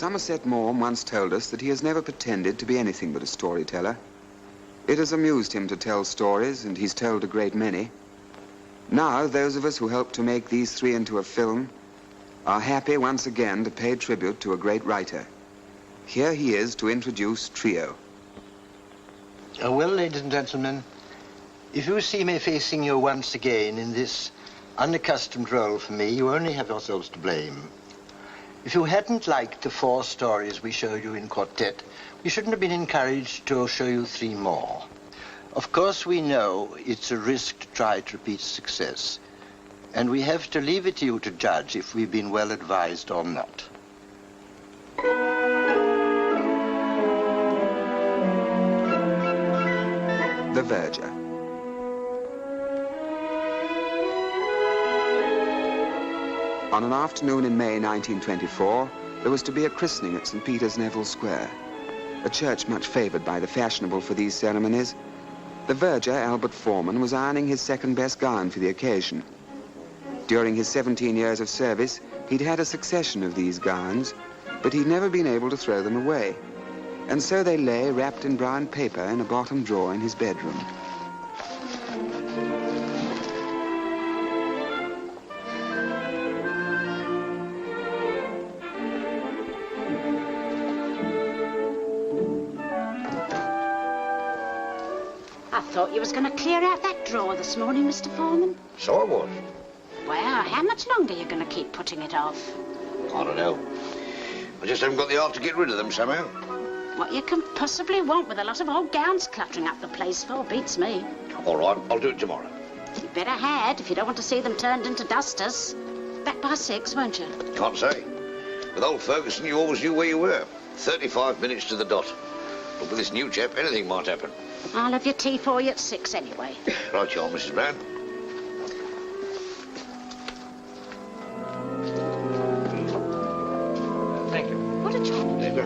Sόμερσετ Momn once told us that he has never pretended to be anything but a storyteller. It has amused him to tell stories, and he's told a great many. Now, those of us who helped to make these three into a film are happy once again to pay tribute to a great writer. Here he is to introduce Trίο. Well, ladies and gentlemen, if you see me facing you once again in this unaccustomed role for me, you only have yourselves to blame. If you hadn't liked the 4 stories we showed you in Quartet, we shouldn't have been encouraged to show you 3 more. Of course, we know it's a risk to try to repeat success, and we have to leave it to you to judge if we've been well advised or not. The Verger. On an afternoon in May 1924, there was to be a christening at St. Peter's, Neville Square, a church much favoured by the fashionable for these ceremonies. The verger, Albert Foreman, was ironing his second-best gown for the occasion. During his 17 years of service, he'd had a succession of these gowns, but he'd never been able to throw them away. And so they lay wrapped in brown paper in a bottom drawer in his bedroom. I thought you was going to clear out that drawer this morning, Mr. Foreman. So I was. Well, how much longer are you going to keep putting it off? I don't know. I just haven't got the heart to get rid of them somehow. What you can possibly want with a lot of old gowns cluttering up the place for beats me. All right, I'll do it tomorrow. You better had if you don't want to see them turned into dusters. Back by 6, won't you? Can't say. With old Ferguson, you always knew where you were. 35 minutes to the dot. But with this new chap, anything might happen. I'll have your tea for you at 6 anyway. Right you are, Mrs. Brown. Thank you. What a job. Thank you.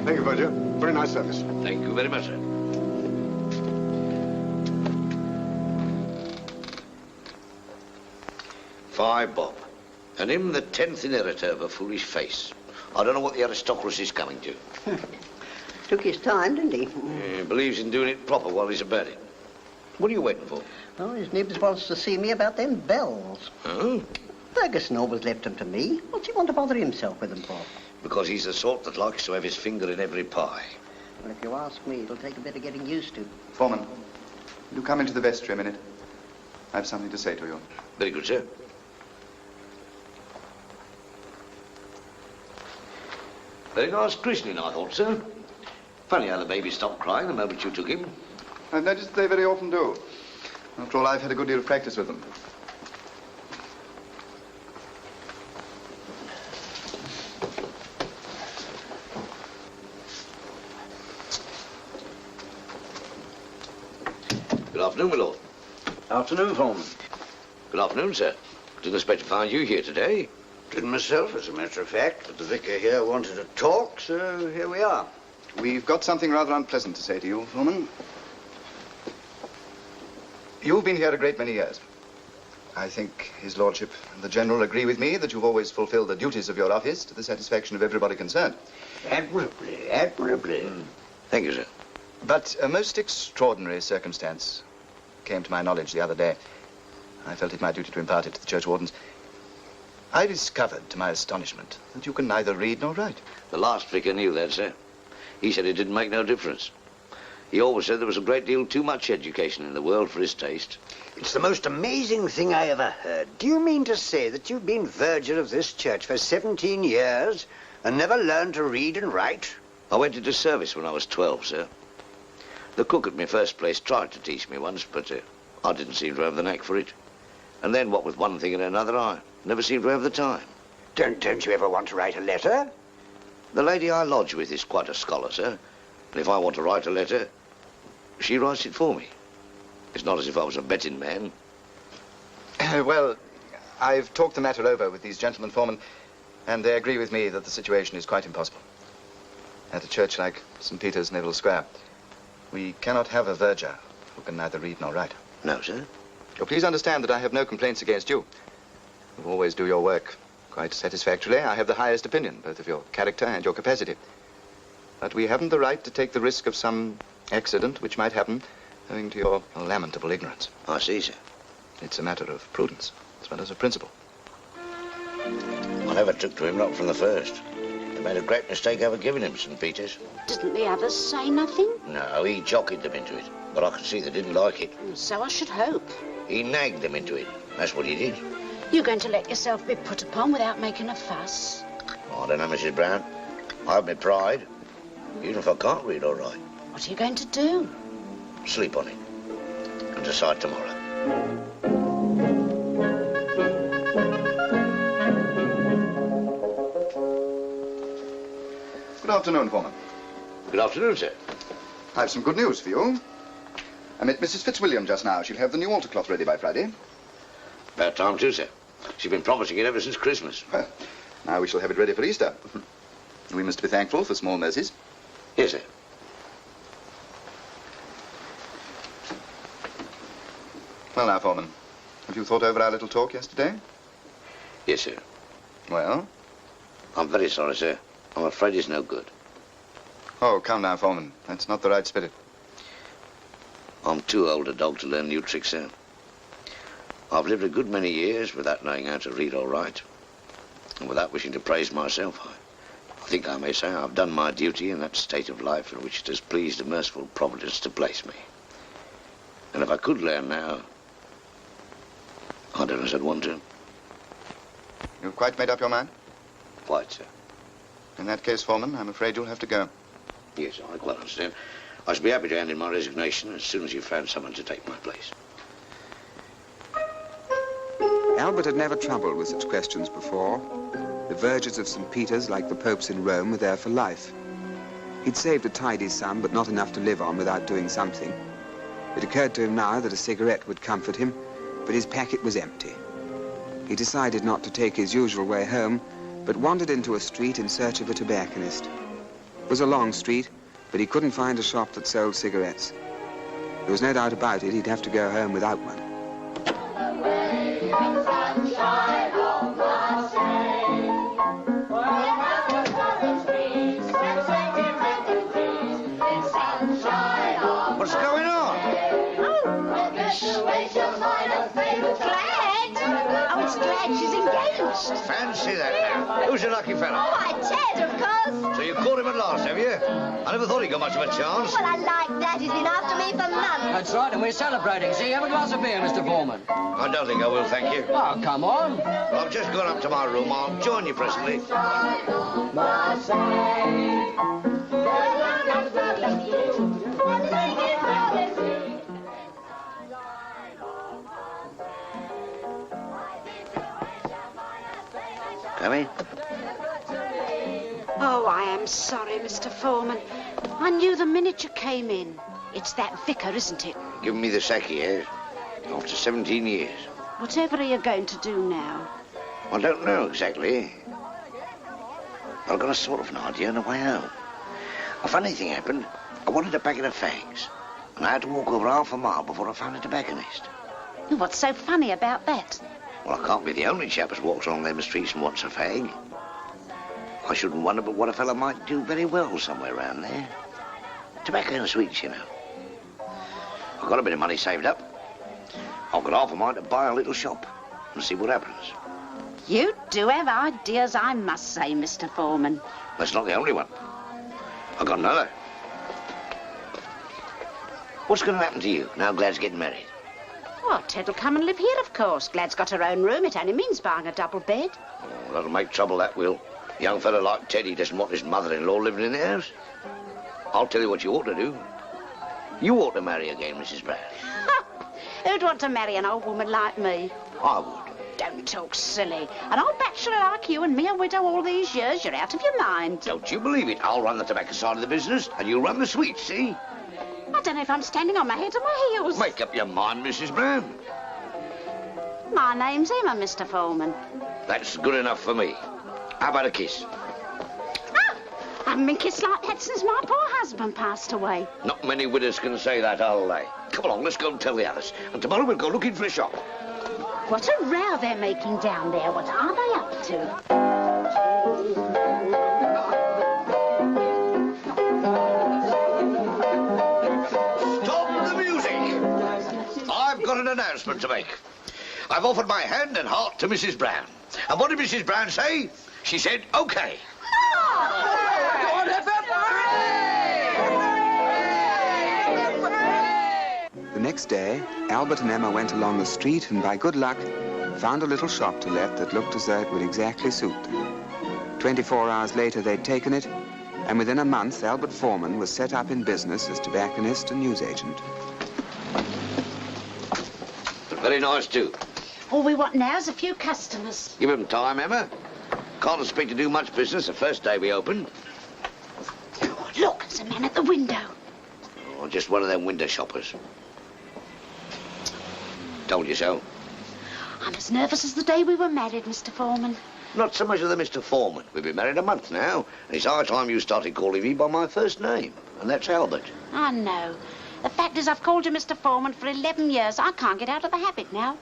Thank you, Verger. Very nice service. Thank you very much, sir. Five bob. And him the 10th inheritor of a foolish face. I don't know what the aristocracy's coming to. Took his time, didn't he? He believes in doing it proper while he's about it. What are you waiting for? Well, his nibs wants to see me about them bells. Oh? Ferguson always left them to me. What's he want to bother himself with them for? Because he's the sort that likes to have his finger in every pie. Well, if you ask me, it'll take a bit of getting used to. Foreman, will you come into the vestry a minute? I have something to say to you. Very good, sir. Very nice christening, I thought, sir. Funny how the baby stopped crying the moment you took him. I've noticed they very often do. After all, I've had a good deal of practice with them. Good afternoon, my lord. Afternoon, Foreman. Good afternoon, sir. Didn't expect to find you here today. Didn't myself, as a matter of fact, but the vicar here wanted to talk, so here we are. We've got something rather unpleasant to say to you, Foreman. You've been here a great many years. I think his lordship and the general agree with me that you've always fulfilled the duties of your office to the satisfaction of everybody concerned. Admirably, admirably. Thank you, sir. But a most extraordinary circumstance came to my knowledge the other day. I felt it my duty to impart it to the church wardens. I discovered, to my astonishment, that you can neither read nor write. The last vicar knew that, sir. He said it didn't make no difference. He always said there was a great deal too much education in the world for his taste. It's the most amazing thing I ever heard. Do you mean to say that you've been verger of this church for 17 years and never learned to read and write? I went into service when I was 12, sir. The cook at my first place tried to teach me once, but I didn't seem to have the knack for it. And then, what with one thing and another, I never seemed to have the time. Don't you ever want to write a letter? The lady I lodge with is quite a scholar, sir. And if I want to write a letter, she writes it for me. It's not as if I was a betting man. Well, I've talked the matter over with these gentlemen, Foreman, and they agree with me that the situation is quite impossible. At a church like St. Peter's, Neville Square, we cannot have a verger who can neither read nor write. No, sir. Oh, please understand that I have no complaints against you. You always do your work quite satisfactorily. I have the highest opinion, both of your character and your capacity. But we haven't the right to take the risk of some accident which might happen owing to your lamentable ignorance. I see, sir. It's a matter of prudence, as well as of principle. I never took to him, not from the first. They made a great mistake over giving him St. Peter's. Didn't the others say nothing? No, he jockeyed them into it. But I could see they didn't like it. So I should hope. He nagged them into it. That's what he did. You're going to let yourself be put upon without making a fuss? Oh, I don't know, Mrs. Brown. I have my pride. Even if I can't read all right. What are you going to do? Sleep on it. And decide tomorrow. Good afternoon, Foreman. Good afternoon, sir. I have some good news for you. I met Mrs. Fitzwilliam just now. She'll have the new altar cloth ready by Friday. About time, too, sir. She's been promising it ever since Christmas. Well, now we shall have it ready for Easter. We must be thankful for small mercies. Yes, sir. Well, now, Foreman, have you thought over our little talk yesterday? Yes, sir. Well? I'm very sorry, sir. I'm afraid it's no good. Oh, come now, Foreman. That's not the right spirit. I'm too old a dog to learn new tricks, sir. I've lived a good many years without knowing how to read or write. And without wishing to praise myself, I think I may say I've done my duty in that state of life in which it has pleased a merciful Providence to place me. And if I could learn now, I don't know if I'd want to. You've quite made up your mind? Quite, sir. In that case, Foreman, I'm afraid you'll have to go. Yes, I quite understand. I shall be happy to hand in my resignation as soon as you've found someone to take my place. Albert had never troubled with such questions before. The vergers of St. Peter's, like the popes in Rome, were there for life. He'd saved a tidy sum, but not enough to live on without doing something. It occurred to him now that a cigarette would comfort him, but his packet was empty. He decided not to take his usual way home, but wandered into a street in search of a tobacconist. It was a long street, but he couldn't find a shop that sold cigarettes. There was no doubt about it, he'd have to go home without one. What's going on? It's Glad she's engaged. Fancy that now. Who's your lucky fella? Why, Ted, of course. So you caught him at last, have you? I never thought he got much of a chance. Well, I like that. He's been after me for months. That's right, and we're celebrating. See, have a glass of beer, Mr. Foreman. I don't think I will, thank you. Oh, come on. Well, I've just gone up to my room. I'll join you presently. Come in. Oh, I am sorry, Mr. Foreman. I knew the minute you came in. It's that vicar, isn't it? Giving me the sack here after 17 years. Whatever are you going to do now? I don't know exactly. I've got a sort of an idea on the way home. A funny thing happened. I wanted a packet of fags, and I had to walk over half a mile before I found a tobacconist. What's so funny about that? Well, I can't be the only chap who's walked along them streets and wants a fag. I shouldn't wonder but what a fella might do very well somewhere around there. Tobacco and sweets, you know. I've got a bit of money saved up. I've got half a mind to buy a little shop and see what happens. You do have ideas, I must say, Mr. Foreman. That's not the only one. I've got another. What's going to happen to you now Glad's getting married? Well, Ted'll come and live here, of course. Glad's got her own room. It only means buying a double bed. Oh, that'll make trouble, that will. A young fellow like Teddy doesn't want his mother-in-law living in the house. I'll tell you what you ought to do. You ought to marry again, Mrs. Brown. Who'd want to marry an old woman like me? I would. Don't talk silly. An old bachelor like you and me a widow all these years, you're out of your mind. Don't you believe it? I'll run the tobacco side of the business, and you'll run the sweets, see? I don't know if I'm standing on my head or my heels. Make up your mind, Mrs. Brown. My name's Emma, Mr. Foreman. That's good enough for me. How about a kiss? Oh, I haven't been kissed like that since my poor husband passed away. Not many widows can say that, are they? Come along, let's go and tell the others. And tomorrow we'll go looking for a shop. What a row they're making down there. What are they up too. Stop the music! I've got an announcement to make. I've offered my hand and heart to Mrs. Brown. And what did Mrs. Brown say? She said, OK. The next day, Albert and Emma went along the street and by good luck found a little shop to let that looked as though it would exactly suit them. 24 hours later, they'd taken it, and within a month, Albert Foreman was set up in business as tobacconist and newsagent. Very nice, too. All we want now is a few customers. Give them time, Emma. Can't expect to do much business the first day we open. Oh, look, there's a man at the window. Oh, just one of them window shoppers. Told you so. I'm as nervous as the day we were married, Mr. Foreman. Not so much of the Mr. Foreman. We've been married a month now, and it's high time you started calling me by my first name, and that's Albert. I know. The fact is I've called you Mr. Foreman for 11 years. I can't get out of the habit now.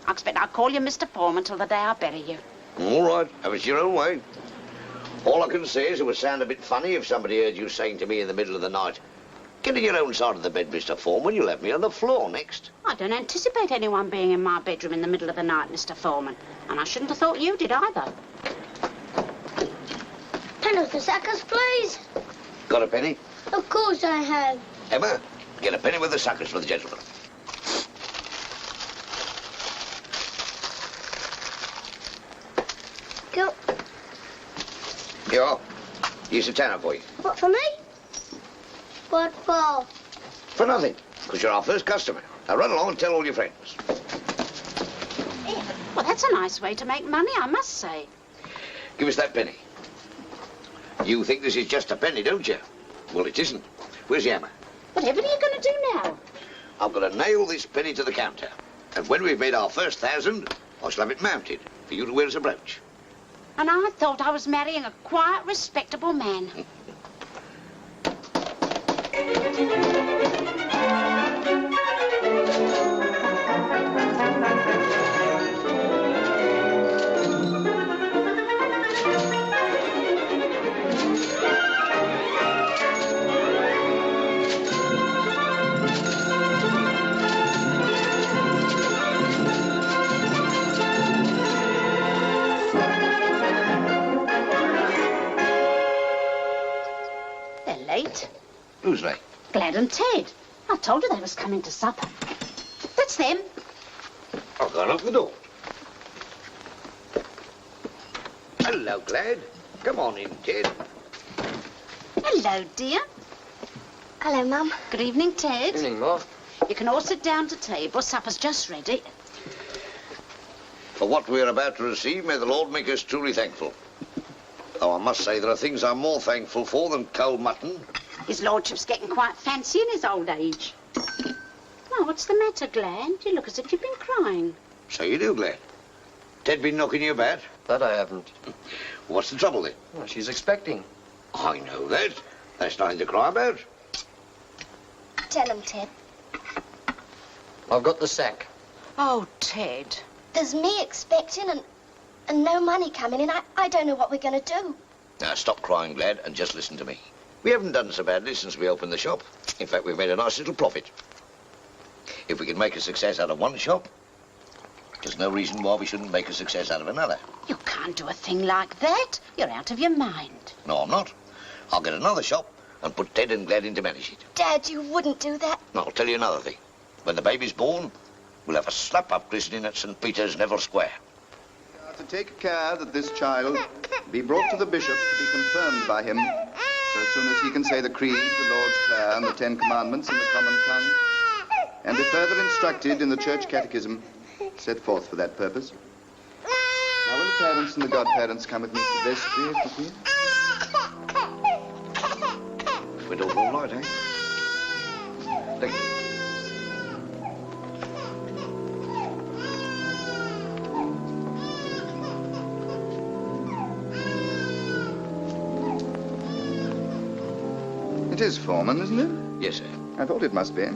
I expect I'll call you Mr. Foreman till the day I bury you. All right, have it your own way. All I can say is it would sound a bit funny if somebody heard you saying to me in the middle of the night, "Get to your own side of the bed, Mr. Foreman. You'll have me on the floor next." I don't anticipate anyone being in my bedroom in the middle of the night, Mr. Foreman. And I shouldn't have thought you did either. Penny for suckers, please. Got a penny? Of course I have. Emma, get a penny with the suckers for the gentleman. Go. Here you are. Here's a tenner for you. What, for me? What for? For nothing, because you're our first customer. Now run along and tell all your friends. Well, that's a nice way to make money, I must say. Give us that penny. You think this is just a penny, don't you? Well, it isn't. Where's the hammer? Whatever are you going to do now? I've got to nail this penny to the counter. And when we've made our first 1,000, I shall have it mounted for you to wear as a brooch. And I thought I was marrying a quiet, respectable man. Who's late? Glad and Ted. I told you they was coming to supper. That's them. I'll go and open the door. Hello, Glad. Come on in, Ted. Hello, dear. Hello, Mum. Good evening, Ted. Evening, Ma. You can all sit down to table. Supper's just ready. For what we're about to receive, may the Lord make us truly thankful. Though I must say there are things I'm more thankful for than cold mutton. His lordship's getting quite fancy in his old age. Well, what's the matter, Glad? You look as if you've been crying. So you do, Glad. Ted been knocking you about? That I haven't. What's the trouble, then? Well, she's expecting. I know that. That's nothing to cry about. Tell him, Ted. I've got the sack. Oh, Ted. There's me expecting and no money coming in. I don't know what we're going to do. Now, stop crying, Glad, and just listen to me. We haven't done so badly since we opened the shop. In fact, we've made a nice little profit. If we can make a success out of one shop, there's no reason why we shouldn't make a success out of another. You can't do a thing like that. You're out of your mind. No, I'm not. I'll get another shop and put Ted and Glad in to manage it. Dad, you wouldn't do that. No, I'll tell you another thing. When the baby's born, we'll have a slap-up christening at St. Peter's, Neville Square. We are to take care that this child be brought to the bishop to be confirmed by him so soon as he can say the Creed, the Lord's Prayer, and the 10 Commandments in the common tongue, and be further instructed in the church catechism set forth for that purpose. Now will the parents and the godparents come with me to the vestry, if you please? We don't all night, eh? Thank you. It is Foreman, isn't it? Yes, sir. I thought it must be.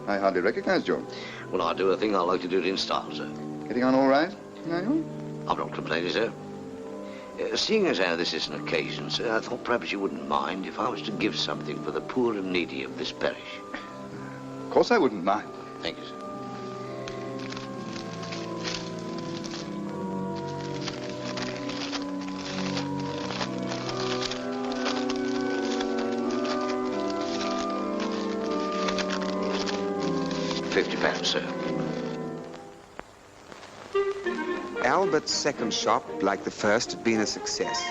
I hardly recognized you. When I do a thing, I like to do it in style, sir. Getting on all right, are you? I'm not complaining, sir. Seeing as how this is an occasion, sir, I thought perhaps you wouldn't mind if I was to give something for the poor and needy of this parish. Of course I wouldn't mind. Thank you, sir. £50, sir. Albert's second shop, like the first, had been a success.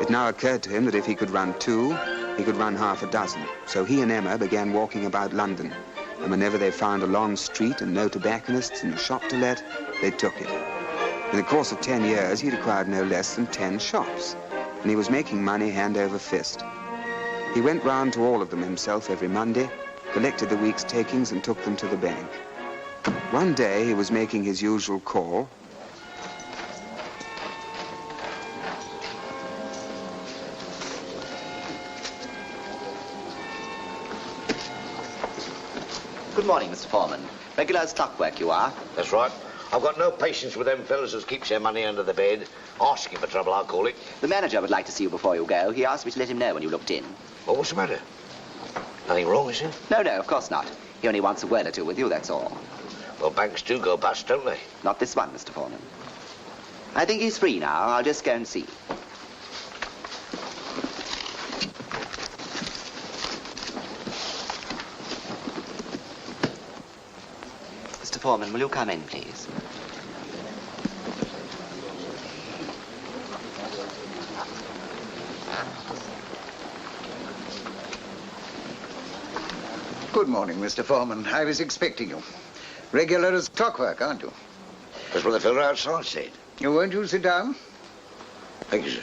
It now occurred to him that if he could run two, he could run half a dozen. So he and Emma began walking about London, and whenever they found a long street and no tobacconists and a shop to let, they took it. In the course of 10 years, he'd acquired no less than 10 shops, and he was making money hand over fist. He went round to all of them himself every Monday, collected the week's takings and took them to the bank. One day, he was making his usual call. Good morning, Mr. Foreman. Regular as clockwork you are. That's right. I've got no patience with them fellas who keeps their money under the bed. Asking for trouble, I'll call it. The manager would like to see you before you go. He asked me to let him know when you looked in. Well, what's the matter? Nothing wrong, is there? No, no, of course not. He only wants a word or two with you, that's all. Well, banks do go bust, don't they? Not this one, Mr. Foreman. I think he's free now. I'll just go and see. Mr. Foreman, will you come in, please? Good morning, Mr. Foreman. I was expecting you. Regular as clockwork, aren't you? That's what the fellow outside said. Won't you sit down? Thank you, sir.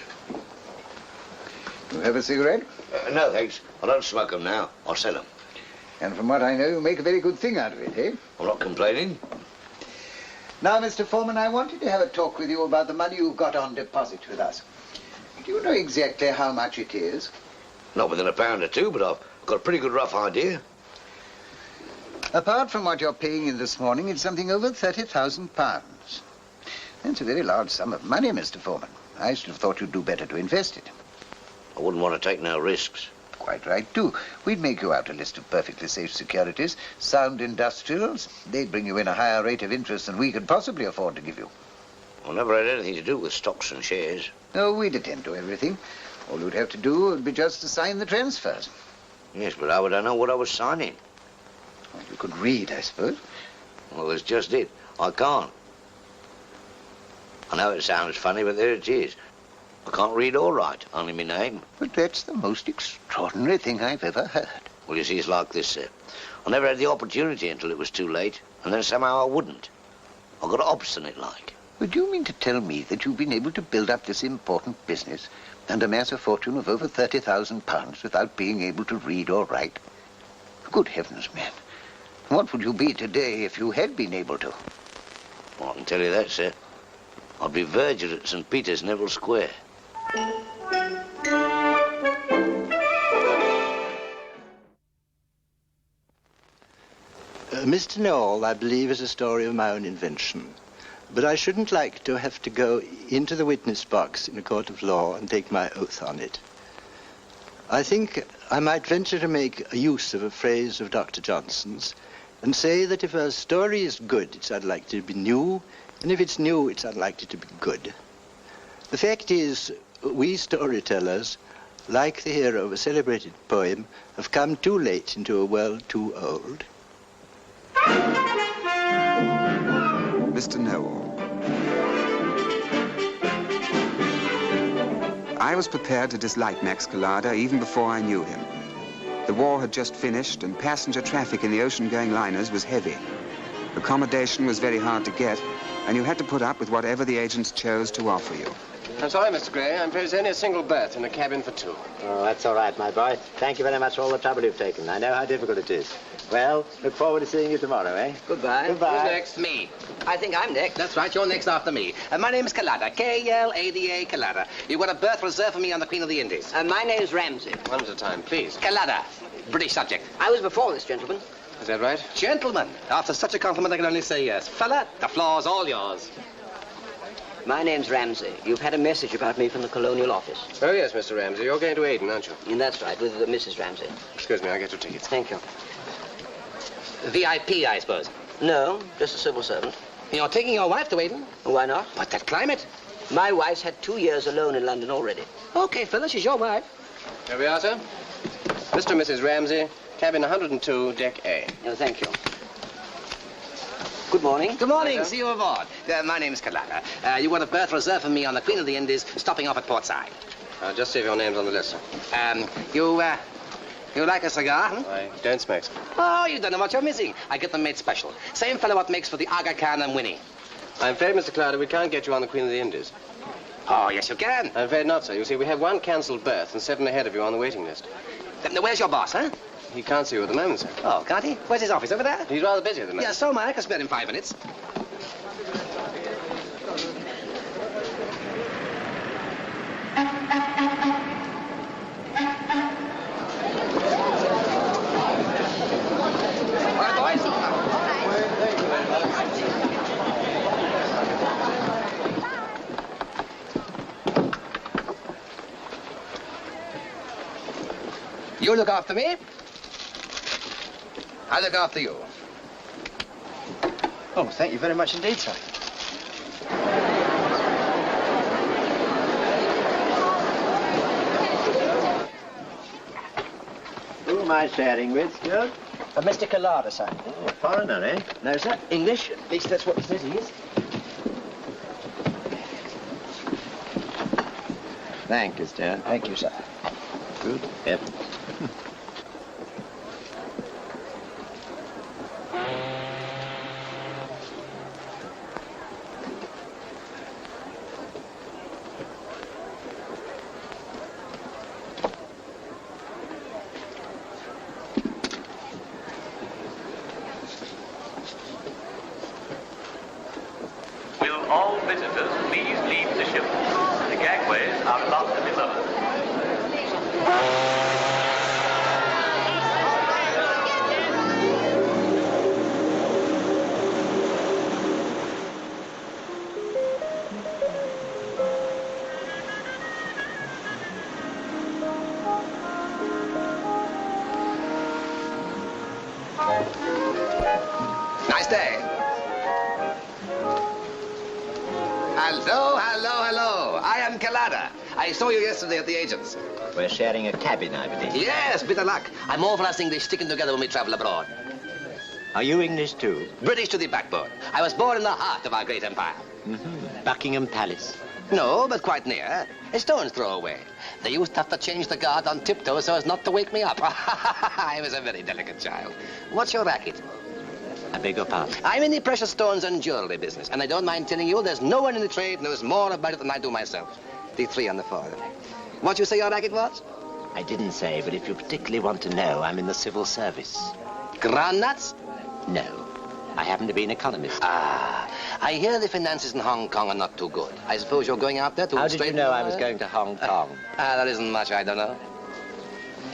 You have a cigarette? No, thanks. I don't smoke them now. I'll sell them. And from what I know, you make a very good thing out of it, eh? I'm not complaining. Now, Mr. Foreman, I wanted to have a talk with you about the money you've got on deposit with us. Do you know exactly how much it is? Not within £1 or two, but I've got a pretty good rough idea. Apart from what you're paying in this morning, it's something over £30,000. That's a very large sum of money, Mr. Foreman. I should have thought you'd do better to invest it. I wouldn't want to take no risks. Quite right, too. We'd make you out a list of perfectly safe securities, sound industrials. They'd bring you in a higher rate of interest than we could possibly afford to give you. I never had anything to do with stocks and shares. No, we'd attend to everything. All you'd have to do would be just to sign the transfers. Yes, but how would I know what I was signing? Well, you could read, I suppose. Well, that's just it. I can't. I know it sounds funny, but there it is. I can't read or write, only my name. But that's the most extraordinary thing I've ever heard. Well, you see, it's like this, sir. I never had the opportunity until it was too late, and then somehow I wouldn't. I got obstinate like. But do you mean to tell me that you've been able to build up this important business and amass a fortune of over £30,000 without being able to read or write? Good heavens, man. What would you be today if you had been able to? Well, I can tell you that, sir. I'd be verger at St. Peter's, Neville Square. Mr. Noel, I believe, is a story of my own invention. But I shouldn't like to have to go into the witness box in a court of law and take my oath on it. I think I might venture to make a use of a phrase of Dr. Johnson's and say that if a story is good, it's unlikely to be new, and if it's new, it's unlikely to be good. The fact is, we storytellers, like the hero of a celebrated poem, have come too late into a world too old. Mr. Noel. I was prepared to dislike Max Collada even before I knew him. The war had just finished, and passenger traffic in the ocean-going liners was heavy. Accommodation was very hard to get, and you had to put up with whatever the agents chose to offer you. I'm sorry, Mr. Gray. I'm afraid it's only a single berth in a cabin for two. Oh, that's all right, my boy. Thank you very much for all the trouble you've taken. I know how difficult it is. Well, look forward to seeing you tomorrow, eh? Goodbye. Goodbye. Who's next? Me. I think I'm next. That's right. You're next after me. My name's Collada. K-L-A-D-A, Collada. You've got a berth reserved for me on the Queen of the Indies. My name's Ramsey. One at a time, please. Collada. British subject. I was before this gentleman. Is that right? Gentlemen. After such a compliment, I can only say yes. Fella, the floor's all yours. My name's Ramsey. You've had a message about me from the Colonial Office. Oh, yes, Mr. Ramsey. You're going to Aden, aren't you? And that's right, with Mrs. Ramsey. Excuse me, I'll get your tickets. Thank you. VIP, I suppose. No, just a civil servant. You're taking your wife to Aden? Why not? But that climate. My wife's had 2 years alone in London already. Okay, Phyllis, she's your wife. Here we are, sir. Mr. and Mrs. Ramsey, cabin 102, deck A. Oh, thank you. Good morning. Good morning. See you aboard. My name's Kalaka. You got a berth reserved for me on the Queen of the Indies, stopping off at Port Side. Just see if your name's on the list, sir. You like a cigar? I don't smoke, sir. Oh, you don't know what you're missing. I get them made special. Same fellow what makes for the Aga Khan and Winnie. I'm afraid, Mr. Clouder, we can't get you on the Queen of the Indies. Oh, yes, you can. I'm afraid not, sir. You see, we have 1 cancelled berth and 7 ahead of you on the waiting list. Where's your boss, huh? He can't see you at the moment, sir. Oh, can't he? Where's his office? Over there? He's rather busy at the moment. Yeah, so am I. I can spare him 5 minutes. You look after me. I look after you. Oh, thank you very much indeed, sir. Who am I sharing with, Stuart? Mr. Kalada, sir. Oh, a foreigner, eh? No, sir. English. At least that's what he says he is. Thank you, Stuart. Thank you, sir. Good heavens. Will all visitors please leave the ship? The gangways are about to be lowered. Nice day. Hello. I am Kalada. I saw you yesterday at the agent's. We're sharing a cabin, I believe. Yes, bit of luck. I'm all for us English sticking together when we travel abroad. Are you English, too? British to the backbone. I was born in the heart of our great empire. Mm-hmm. Buckingham Palace. No, but quite near. A stone's throw away. They used to have to change the guard on tiptoe so as not to wake me up. I was a very delicate child. What's your racket? I beg your pardon? I'm in the precious stones and jewelry business, and I don't mind telling you there's no one in the trade knows more about it than I do myself. The 3 on the 4. What you say your racket was? I didn't say, but if you particularly want to know, I'm in the civil service. Groundnuts? No. I happen to be an economist. Ah, I hear the finances in Hong Kong are not too good. I suppose you're going out there to... How did you know I was going to Hong Kong? There isn't much I don't know.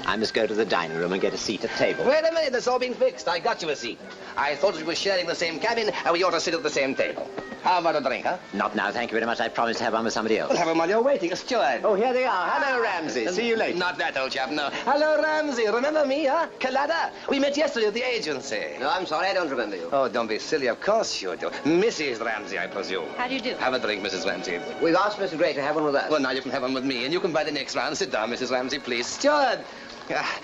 I must go to the dining room and get a seat at table. Wait a minute, that's all been fixed. I got you a seat. I thought we were sharing the same cabin and we ought to sit at the same table. How about a drink, huh? Not now, thank you very much. I promised to have one with somebody else. Well, have them while you're waiting. A steward. Oh, here they are. Hello, Ramsey. See you later. Not that, old chap, no. Hello, Ramsey. Remember me, huh? Kalada. We met yesterday at the agency. No, I'm sorry, I don't remember you. Oh, don't be silly. Of course you do. Mrs. Ramsey, I presume. How do you do? Have a drink, Mrs. Ramsey. We've asked Mr. Gray to have one with us. Well, now you can have one with me, and you can buy the next round. Sit down, Mrs. Ramsey, please. Steward.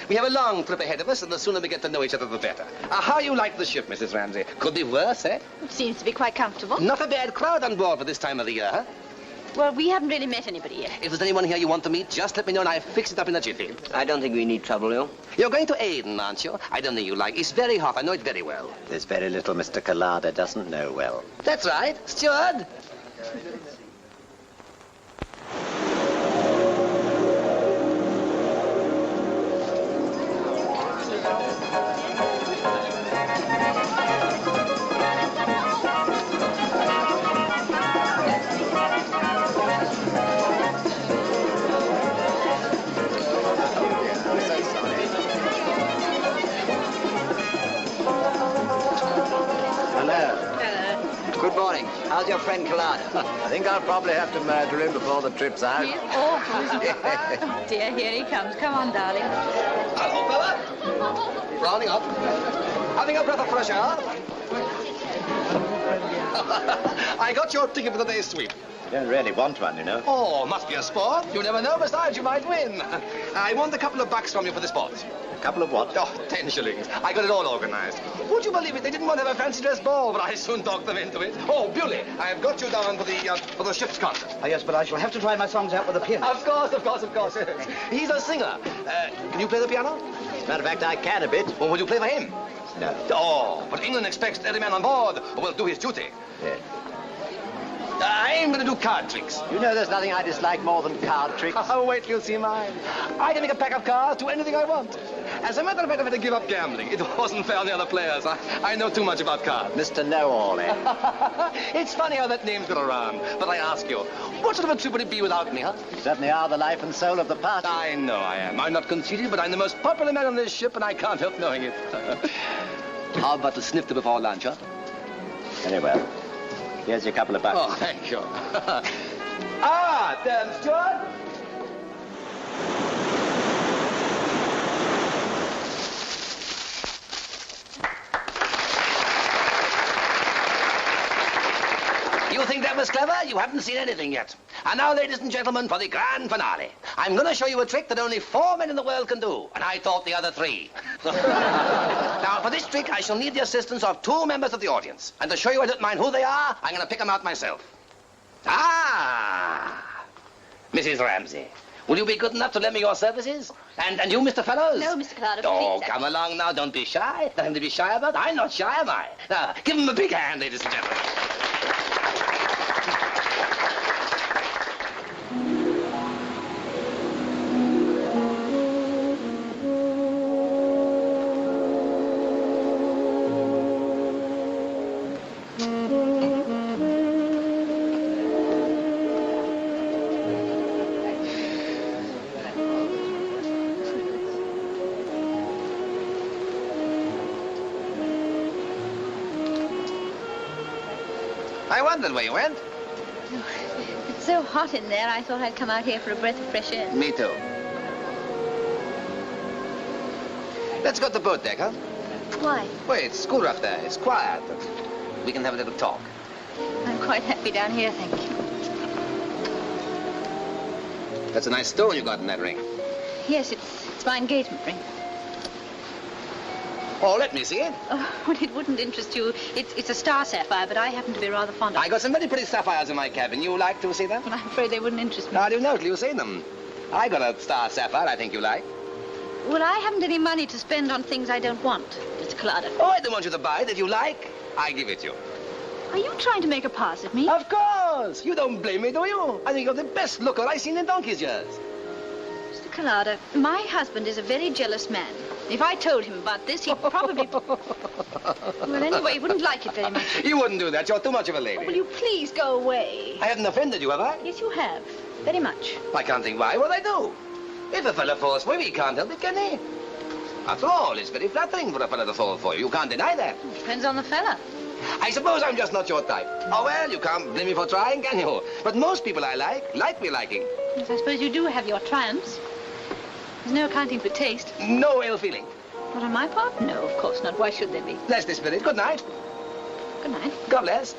We have a long trip ahead of us, and the sooner we get to know each other, the better. How you like the ship, Mrs. Ramsey? Could be worse, eh? It seems to be quite comfortable. Not a bad crowd on board for this time of the year, huh? Well, we haven't really met anybody yet. If there's anyone here you want to meet, just let me know and I'll fix it up in a jiffy. I don't think we need trouble you. You're going to Aden, aren't you? I don't think you like. It's very hot. I know it very well. There's very little Mr. Kalada doesn't know well. That's right. Steward. Good morning. How's your friend Collada? I think I'll probably have to murder him before the trip's out. He's awful, isn't he? Oh, dear, here he comes. Come on, darling. Hello, fella. Rounding up. Having a breath of fresh air. I got your ticket for the day's sweep. You don't really want one, you know. Oh, must be a sport. You never know. Besides, you might win. I want a couple of bucks from you for the sport. A couple of what? Oh, 10 shillings. I got it all organized. Would you believe it? They didn't want to have a fancy dress ball, but I soon talked them into it. Oh, Bewley, I have got you down for the ship's concert. Oh, yes, but I shall have to try my songs out with the piano. Of course. He's a singer. Can you play the piano? As a matter of fact, I can a bit. Well, will you play for him? No. Oh, but England expects every man on board will do his duty. Yes. I'm going to do card tricks. You know there's nothing I dislike more than card tricks. Oh, wait till you see mine. I can make a pack of cards, do anything I want. As a matter of fact, I've had to give up gambling. It wasn't fair on the other players. I know too much about cards. Mr. Know-all, eh? It's funny how that name's got around. But I ask you, what sort of a trip would it be without me, huh? You certainly are the life and soul of the party. I know I am. I'm not conceited, but I'm the most popular man on this ship, and I can't help knowing it. How about the snifter before lunch, huh? Very well. Here's your couple of bucks. Oh, thank you. Stuart. You think that was clever? You haven't seen anything yet. And now, ladies and gentlemen, for the grand finale. I'm going to show you a trick that only 4 men in the world can do, and I taught the other 3. Now, for this trick, I shall need the assistance of 2 members of the audience. And to show you I don't mind who they are, I'm going to pick them out myself. Mrs. Ramsey. Will you be good enough to lend me your services? And you, Mr. Fellows? No, Mr. Collada, Oh, please. come along now. Don't be shy. Nothing to be shy about. I'm not shy, am I? Now, give him a big hand, ladies and gentlemen. I wondered where you went. It's so hot in there, I thought I'd come out here for a breath of fresh air. Me too. Let's go to the boat deck, huh? Why? Wait, it's cool up there. It's quiet. We can have a little talk. I'm quite happy down here, thank you. That's a nice stone you got in that ring. Yes, it's my engagement ring. Oh, let me see it. Oh, well, it wouldn't interest you. It's a star sapphire, but I happen to be rather fond of it. I got some very pretty sapphires in my cabin. You like to see them? Well, I'm afraid they wouldn't interest me. How do you know till you see them? I got a star sapphire I think you like. Well, I haven't any money to spend on things I don't want, Mr. Collada. Oh, I don't want you to buy it. If you like, I give it you. Are you trying to make a pass at me? Of course. You don't blame me, do you? I think you're the best looker I've seen in donkey's years. Mr. Collada, my husband is a very jealous man. If I told him about this, he'd probably... Well, anyway, he wouldn't like it very much. You wouldn't do that. You're too much of a lady. Oh, will you please go away? I haven't offended you, have I? Yes, you have. Very much. I can't think why. Well, I do. If a fella falls for you, he can't help it, can he? After all, it's very flattering for a fella to fall for you. You can't deny that. It depends on the fella. I suppose I'm just not your type. Oh, well, you can't blame me for trying, can you? But most people I like me liking. Yes, I suppose you do have your triumphs. There's no accounting for taste. No ill feeling. Not on my part? No, of course not. Why should there be? Bless the spirit. Good night. Good night. God bless.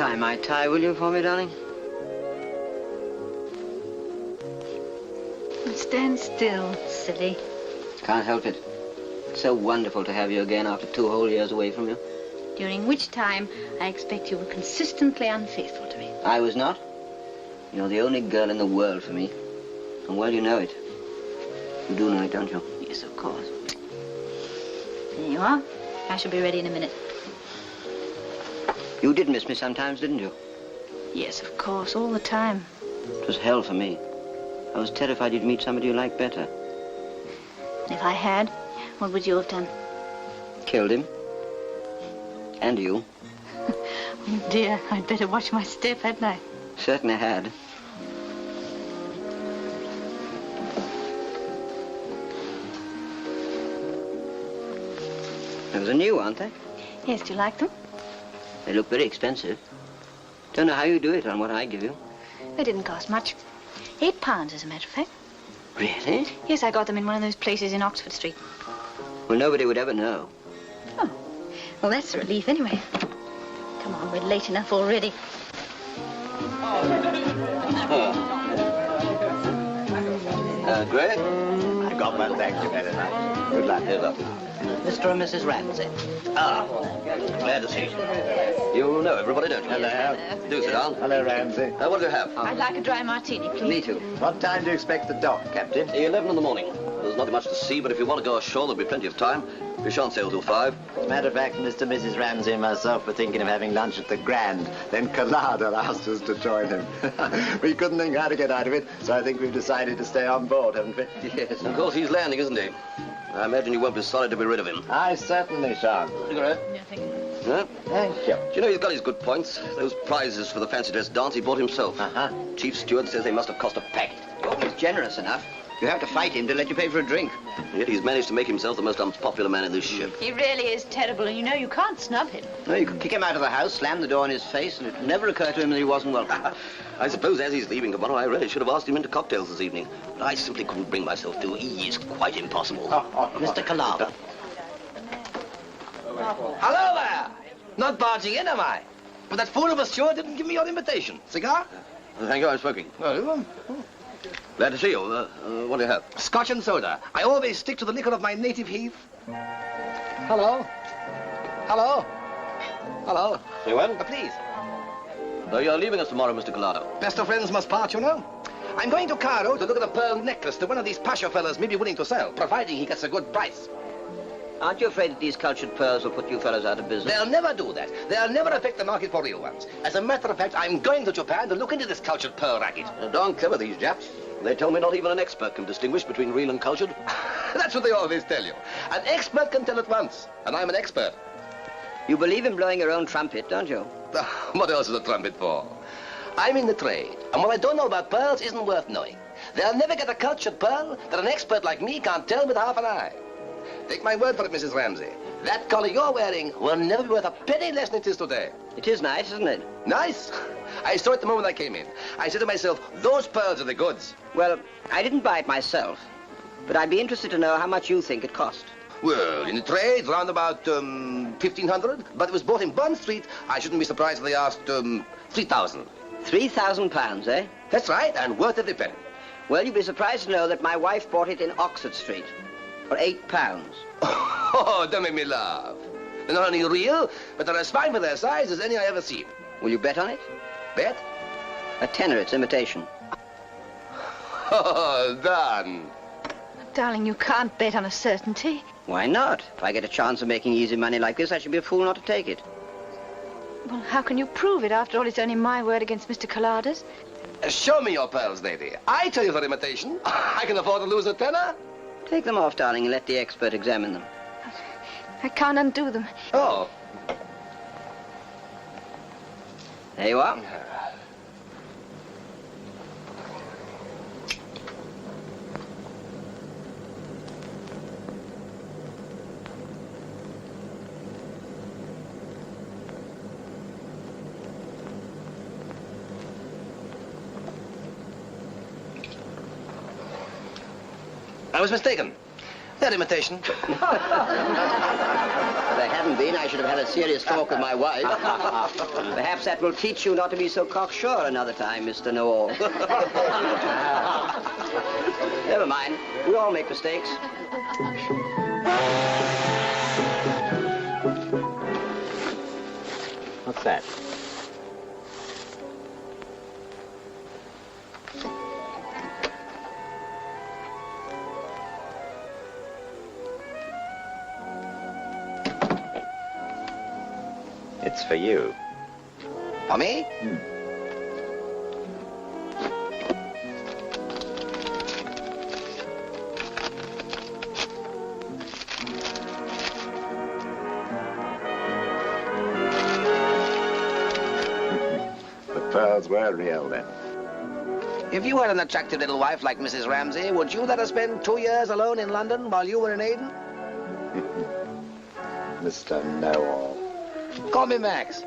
Tie my tie, will you, for me, darling? Stand still, silly. Can't help it. It's so wonderful to have you again after 2 whole years away from you. During which time I expect you were consistently unfaithful to me. I was not. You're the only girl in the world for me. And well, you know it. You do know it, don't you? Yes, of course. There you are. I shall be ready in a minute. You did miss me sometimes, didn't you? Yes, of course, all the time. It was hell for me. I was terrified you'd meet somebody you liked better. If I had, what would you have done? Killed him. And you. Oh, dear, I'd better watch my step, hadn't I? Certainly had. Those are new, aren't they? Yes, do you like them? They look very expensive. Don't know how you do it on what I give you. They didn't cost much. £8, as a matter of fact. Really? Yes, I got them in one of those places in Oxford Street. Well, nobody would ever know. Oh, well, that's a relief anyway. Come on, we're late enough already. Great. I got one, thank you very much. Good luck. Good luck. Mr. and Mrs. Ramsey. Ah, glad to see you. You know everybody, don't you? Hello. Do sit down. Hello, Ramsey. What do you have? I'd like a dry martini, please. Me too. What time do you expect the dock, Captain? 11 in the morning. There's nothing much to see, but if you want to go ashore, there'll be plenty of time. We shan't sail till 5. As a matter of fact, Mr. and Mrs. Ramsey and myself were thinking of having lunch at the Grand. Then Collada asked us to join him. We couldn't think how to get out of it, so I think we've decided to stay on board, haven't we? Yes, of course he's landing, isn't he? I imagine you won't be sorry to be rid of him. I certainly shan't. Cigarette? Yeah, thank you. Yeah? Thank you. Do you know he's got his good points? Those prizes for the fancy dress dance he bought himself. Chief steward says they must have cost a packet. Oh, he's generous enough. You have to fight him to let you pay for a drink. And yet he's managed to make himself the most unpopular man in this ship. He really is terrible, and you know you can't snub him. No, you could kick him out of the house, slam the door in his face, and it would never occur to him that he wasn't welcome. I suppose as he's leaving tomorrow, I really should have asked him into cocktails this evening. But I simply couldn't bring myself to. He is quite impossible. Mr. Collada. Hello there! Not barging in, am I? But that fool of a steward didn't give me your invitation. Cigar? Thank you, I'm smoking. Glad to see you. What do you have? Scotch and soda. I always stick to the liquor of my native heath. Hello? Hello? Hello? You well? Please. So you're leaving us tomorrow, Mr. Collado. Best of friends must part, you know. I'm going to Cairo to look at a pearl necklace that one of these pasha fellas may be willing to sell, providing he gets a good price. Aren't you afraid that these cultured pearls will put you fellows out of business? They'll never do that. They'll never affect the market for real ones. As a matter of fact, I'm going to Japan to look into this cultured pearl racket. Darn clever, these Japs. They tell me not even an expert can distinguish between real and cultured. That's what they always tell you. An expert can tell at once, and I'm an expert. You believe in blowing your own trumpet, don't you? What else is a trumpet for? I'm in the trade, and what I don't know about pearls isn't worth knowing. They'll never get a cultured pearl that an expert like me can't tell with half an eye. Take my word for it, Mrs. Ramsey. That collar you're wearing will never be worth a penny less than it is today. It is nice, isn't it? Nice? I saw it the moment I came in. I said to myself, those pearls are the goods. Well, I didn't buy it myself, but I'd be interested to know how much you think it cost. Well, in the trade, round about 1,500. But it was bought in Bond Street. I shouldn't be surprised if they asked 3,000. £3,000, eh? That's right, and worth every penny. Well, you'd be surprised to know that my wife bought it in Oxford Street for £8. Oh, don't make me laugh. They're not only real, but they're as fine for their size as any I ever seen. Will you bet on it? Bet? A tenner, it's imitation. Oh, done. Darling, you can't bet on a certainty. Why not? If I get a chance of making easy money like this, I should be a fool not to take it. Well, how can you prove it? After all, it's only my word against Mr. Collarder's. Show me your pearls, lady. I tell you for imitation. I can afford to lose a tenner. Take them off, darling, and let the expert examine them. I can't undo them. Oh. There you are. I was mistaken. That imitation. If I hadn't been, I should have had a serious talk with my wife. Perhaps that will teach you not to be so cocksure another time, Mr. Know-all. Never mind. We all make mistakes. What's that? It's for you. For me? The pearls were real, then. If you had an attractive little wife like Mrs. Ramsay, would you let her spend 2 years alone in London while you were in Aden? Mr. Know-all. Call me Max.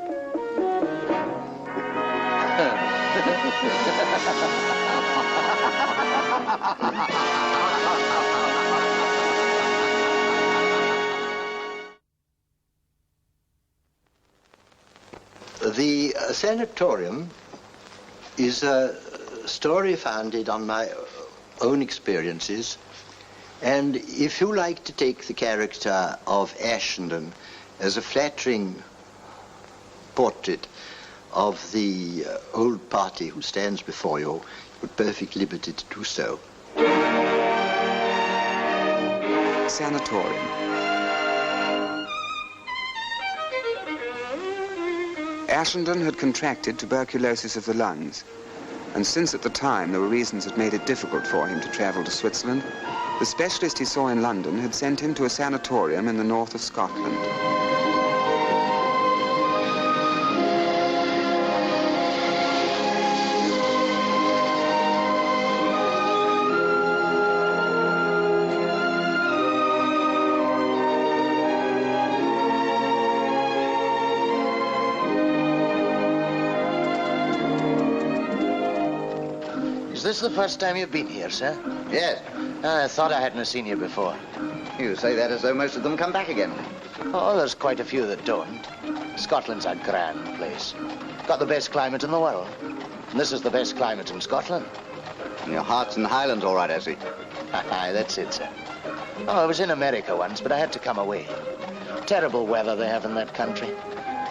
The sanatorium is a story founded on my own experiences, and if you like to take the character of Ashenden as a flattering portrait of the old party who stands before you, you're at perfect liberty to do so. Sanatorium. Ashenden had contracted tuberculosis of the lungs, and since at the time there were reasons that made it difficult for him to travel to Switzerland, the specialist he saw in London had sent him to a sanatorium in the north of Scotland. Is this the first time you've been here, sir? Yes. I thought I hadn't seen you before. You say that as though most of them come back again. Oh, there's quite a few that don't. Scotland's a grand place. Got the best climate in the world. And this is the best climate in Scotland. Your heart's in the Highlands all right, I see. Aye, that's it, sir. Oh, I was in America once, but I had to come away. Terrible weather they have in that country.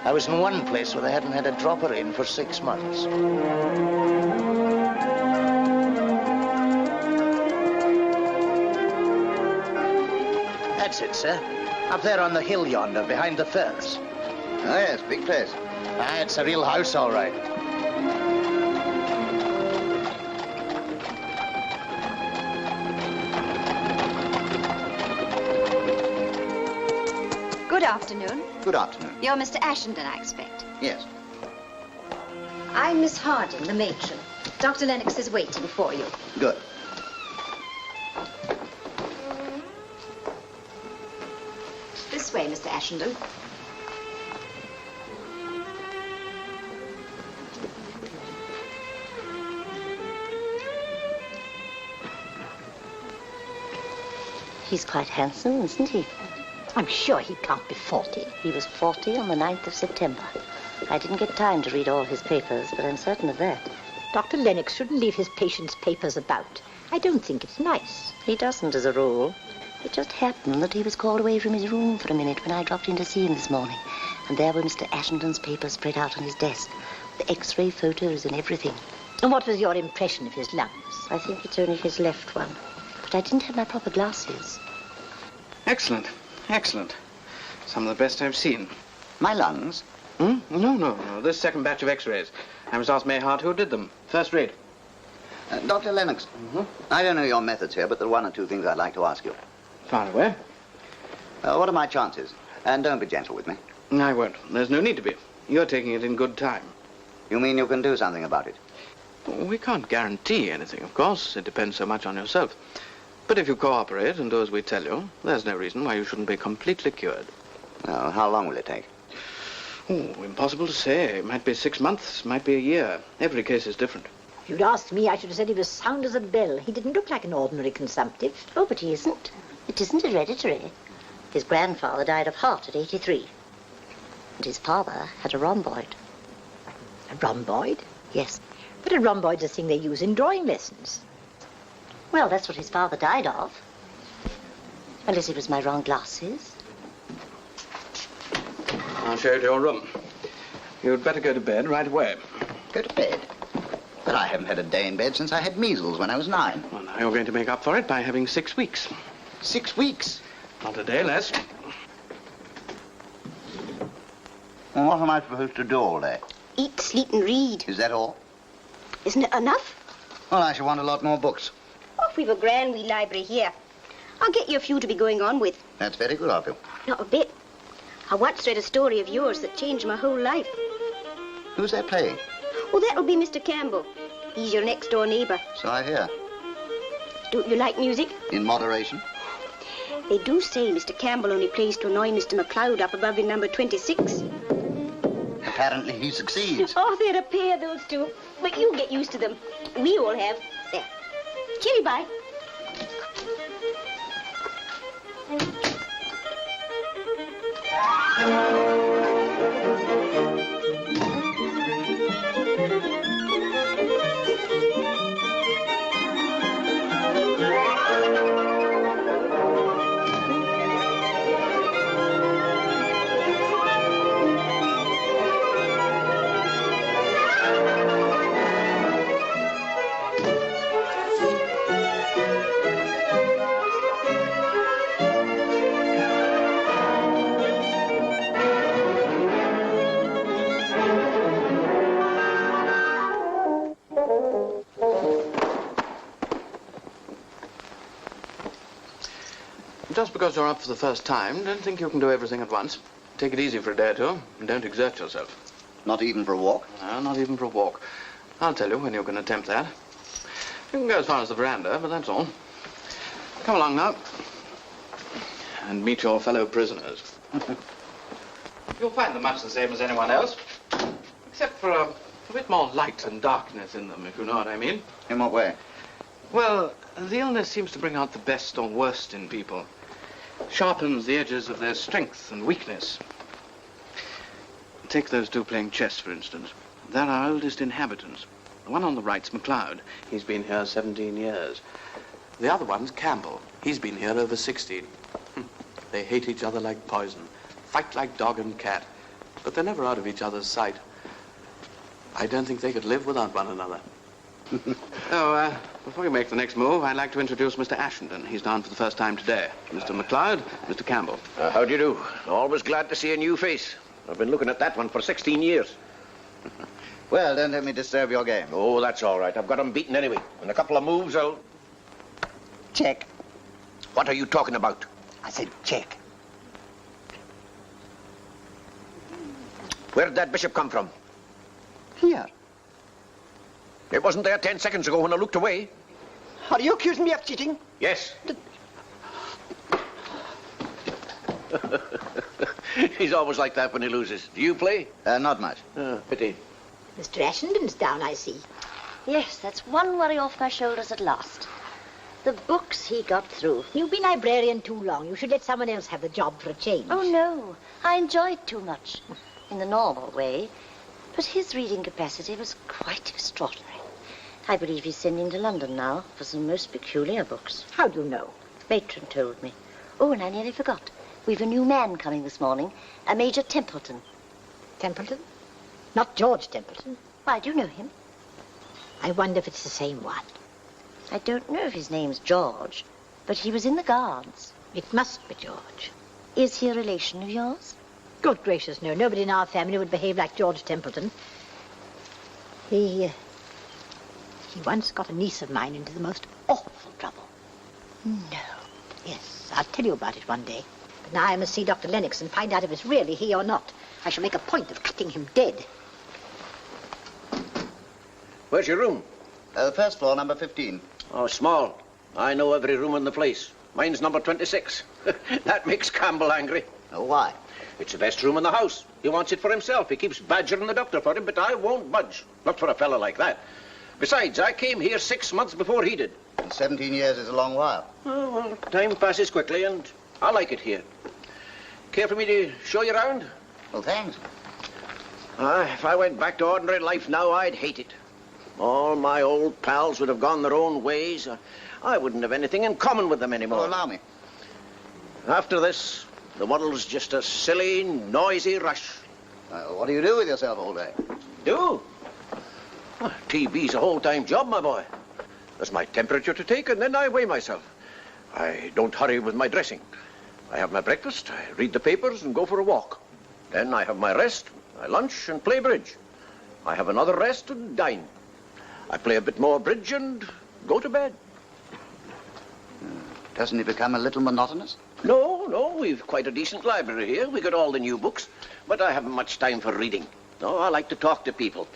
I was in one place where they hadn't had a drop of rain for 6 months. That's it, sir. Up there on the hill yonder, behind the firs. Oh, yes, big place. Ah, it's a real house, all right. Good afternoon. Good afternoon. You're Mr. Ashenden, I expect. Yes. I'm Miss Harding, the matron. Dr. Lennox is waiting for you. Good. This way, Mr. Ashenden. He's quite handsome, isn't he? I'm sure he can't be 40. He was 40 on the 9th of September. I didn't get time to read all his papers, but I'm certain of that. Dr. Lennox shouldn't leave his patients' papers about. I don't think it's nice. He doesn't, as a rule. It just happened that he was called away from his room for a minute when I dropped in to see him this morning. And there were Mr. Ashenden's papers spread out on his desk. The X-ray photos and everything. And what was your impression of his lungs? I think it's only his left one. But I didn't have my proper glasses. Excellent. Excellent. Some of the best I've seen. My lungs? No. This second batch of x-rays. I must ask Mayhart who did them. First rate. Dr. Lennox, I don't know your methods here, but there are one or two things I'd like to ask you. Far away. What are my chances? And don't be gentle with me. I won't. There's no need to be. You're taking it in good time. You mean you can do something about it? We can't guarantee anything, of course. It depends so much on yourself. But if you cooperate and do as we tell you, there's no reason why you shouldn't be completely cured. Oh, how long will it take? Oh, impossible to say. It might be 6 months, might be a year. Every case is different. If you'd asked me, I should have said he was sound as a bell. He didn't look like an ordinary consumptive. Oh, but he isn't. It isn't hereditary. His grandfather died of heart at 83. And his father had a rhomboid. A rhomboid? Yes. But a rhomboid's a thing they use in drawing lessons. Well, that's what his father died of. Unless it was my wrong glasses. I'll show you to your room. You'd better go to bed right away. Go to bed? But I haven't had a day in bed since I had measles when I was 9. Well, now you're going to make up for it by having 6 weeks. 6 weeks? Not a day less. Well, what am I supposed to do all day? Eat, sleep, and read. Is that all? Isn't it enough? Well, I shall want a lot more books. Oh, we've a grand wee library here. I'll get you a few to be going on with. That's very good of you. Not a bit. I once read a story of yours that changed my whole life. Who's that playing? Oh, that'll be Mr. Campbell. He's your next-door neighbour. So I hear. Don't you like music? In moderation? They do say Mr. Campbell only plays to annoy Mr. McLeod up above in number 26. Apparently he succeeds. Oh, they're a pair, those two. But you get used to them. We all have. There. Cheery bye. Just because you're up for the first time, don't think you can do everything at once. Take it easy for a day or two, and don't exert yourself. Not even for a walk? No, not even for a walk. I'll tell you when you can attempt that. You can go as far as the veranda, but that's all. Come along now. And meet your fellow prisoners. You'll find them much the same as anyone else, except for a bit more light and darkness in them, if you know what I mean. In what way? Well, the illness seems to bring out the best or worst in people. Sharpens the edges of their strength and weakness. Take those two playing chess, for instance. They're our oldest inhabitants. The one on the right's McLeod. He's been here 17 years. The other one's Campbell. He's been here over 16. They hate each other like poison. Fight like dog and cat. But they're never out of each other's sight. I don't think they could live without one another. Before you make the next move, I'd like to introduce Mr. Ashenden. He's down for the first time today. Mr. McLeod, Mr. Campbell. How do you do? Always glad to see a new face. I've been looking at that one for 16 years. Well, don't let me disturb your game. Oh, that's all right. I've got him beaten anyway. In a couple of moves, I'll... Check. What are you talking about? I said check. Where did that bishop come from? Here. It wasn't there 10 seconds ago when I looked away. Are you accusing me of cheating? Yes. He's always like that when he loses. Do you play? Not much. Pity. Mr. Ashenden's down, I see. Yes, that's one worry off my shoulders at last. The books he got through. You've been librarian too long. You should let someone else have the job for a change. Oh, no. I enjoyed too much. In the normal way. But his reading capacity was quite extraordinary. I believe he's sending to London now for some most peculiar books. How do you know? Matron told me. Oh, and I nearly forgot. We've a new man coming this morning, a Major Templeton. Templeton? Not George Templeton. Why, do you know him? I wonder if it's the same one. I don't know if his name's George, but he was in the Guards. It must be George. Is he a relation of yours? Good gracious, no. Nobody in our family would behave like George Templeton. He once got a niece of mine into the most awful trouble. No. Yes, I'll tell you about it one day. But now I must see Dr. Lennox and find out if it's really he or not. I shall make a point of cutting him dead. Where's your room? The first floor, number 15. Oh, small. I know every room in the place. Mine's number 26. That makes Campbell angry. Oh, why? It's the best room in the house. He wants it for himself. He keeps badgering the doctor for him, but I won't budge. Not for a fella like that. Besides, I came here 6 months before he did. And 17 years is a long while. Oh, well, time passes quickly, and I like it here. Care for me to show you around? Well, thanks. If I went back to ordinary life now, I'd hate it. All my old pals would have gone their own ways. I wouldn't have anything in common with them anymore. Oh, allow me. After this, the world's just a silly, noisy rush. What do you do with yourself all day? Do? TV's a whole-time job, my boy. There's my temperature to take, and then I weigh myself. I don't hurry with my dressing. I have my breakfast, I read the papers, and go for a walk. Then I have my rest, I lunch, and play bridge. I have another rest and dine. I play a bit more bridge and go to bed. Doesn't it become a little monotonous? No, we've quite a decent library here. We got all the new books, but I haven't much time for reading. No, I like to talk to people.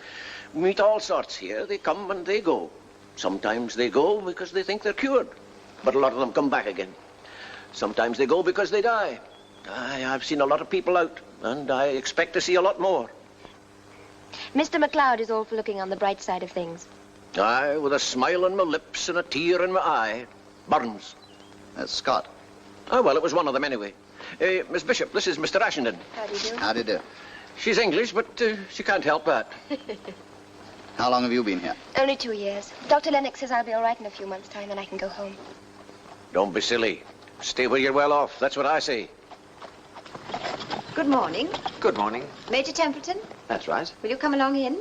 We meet all sorts here. They come and they go. Sometimes they go because they think they're cured, but a lot of them come back again. Sometimes they go because they die. I've seen a lot of people out, and I expect to see a lot more. Mr. McLeod is all for looking on the bright side of things. Aye, with a smile on my lips and a tear in my eye. Burns. That's Scott. Oh, well, it was one of them anyway. Miss Bishop, this is Mr. Ashenden. How do you do? How do you do? She's English, but she can't help that. How long have you been here? Only 2 years. Dr. Lennox says I'll be all right in a few months' time, and I can go home. Don't be silly. Stay where you're well off. That's what I say. Good morning. Good morning. Major Templeton, That's right. will you come along in?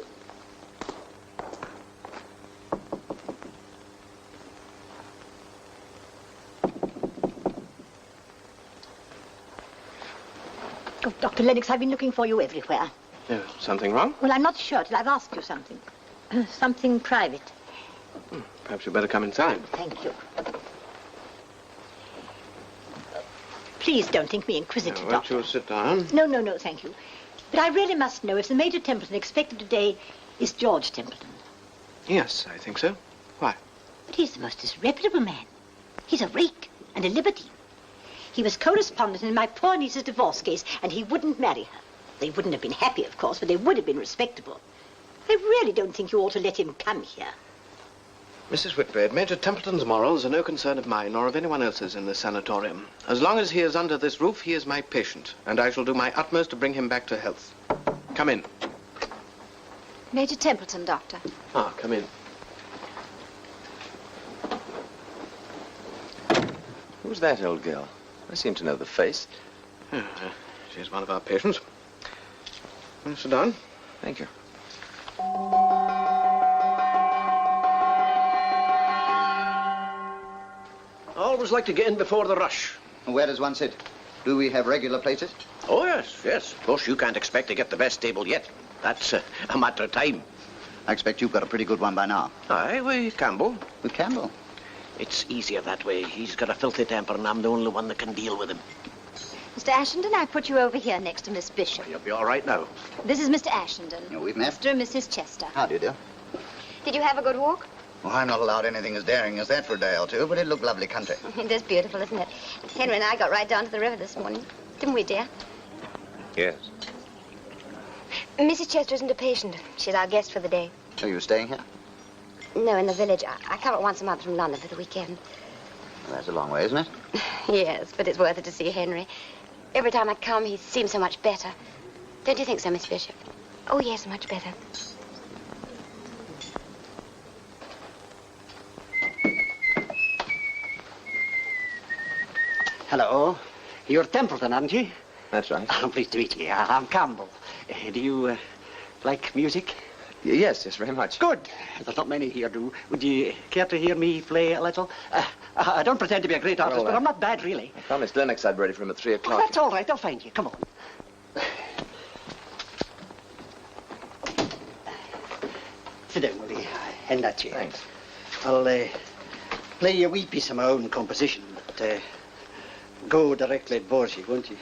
Oh, Dr. Lennox, I've been looking for you everywhere. Something wrong? Well, I'm not sure till I've asked you something. Something private. Perhaps you'd better come inside. Thank you. Please don't think me inquisitive, Won't Doctor. you sit down? No, thank you. But I really must know if the Major Templeton expected today is George Templeton. Yes, I think so. Why? But he's the most disreputable man. He's a rake and a libertine. He was correspondent in my poor niece's divorce case, and he wouldn't marry her. They wouldn't have been happy, of course, but they would have been respectable. I really don't think you ought to let him come here. Mrs. Whitbread, Major Templeton's morals are no concern of mine or of anyone else's in this sanatorium. As long as he is under this roof, he is my patient, and I shall do my utmost to bring him back to health. Come in. Major Templeton, Doctor. Ah, come in. Who's that old girl? I seem to know the face. She's one of our patients. Sit down. Thank you. I always like to get in before the rush. Where does one sit? Do we have regular places? Oh, yes. Of course, you can't expect to get the best table yet. That's a matter of time. I expect you've got a pretty good one by now. Aye, with Campbell. With Campbell? It's easier that way. He's got a filthy temper, and I'm the only one that can deal with him. Mr. Ashenden, I put you over here next to Miss Bishop. You'll be all right now. This is Mr. Ashenden. Yeah, we've met. Mr. and Mrs. Chester. How do you do? Did you have a good walk? Well, I'm not allowed anything as daring as that for a day or two, but it looked lovely country. It is beautiful, isn't it? Henry and I got right down to the river this morning. Didn't we, dear? Yes. Mrs. Chester isn't a patient. She's our guest for the day. Are you staying here? No, in the village. I come up once a month from London for the weekend. Well, that's a long way, isn't it? Yes, but it's worth it to see Henry. Every time I come, he seems so much better. Don't you think so, Miss Bishop? Oh, yes, much better. Hello. You're Templeton, aren't you? That's right. I'm pleased to meet you. I'm Campbell. Do you like music? Yes, very much. Good. There's not many here do. Would you care to hear me play a little? I don't pretend to be a great artist, but I'm not bad, really. I promised Lennox I'd be ready for him at 3 o'clock. Oh, that's all right. They'll find you. Come on. Sit down, will you? In that chair. Thanks. I'll play you a wee piece of my own composition, but go directly at Borgie, won't you?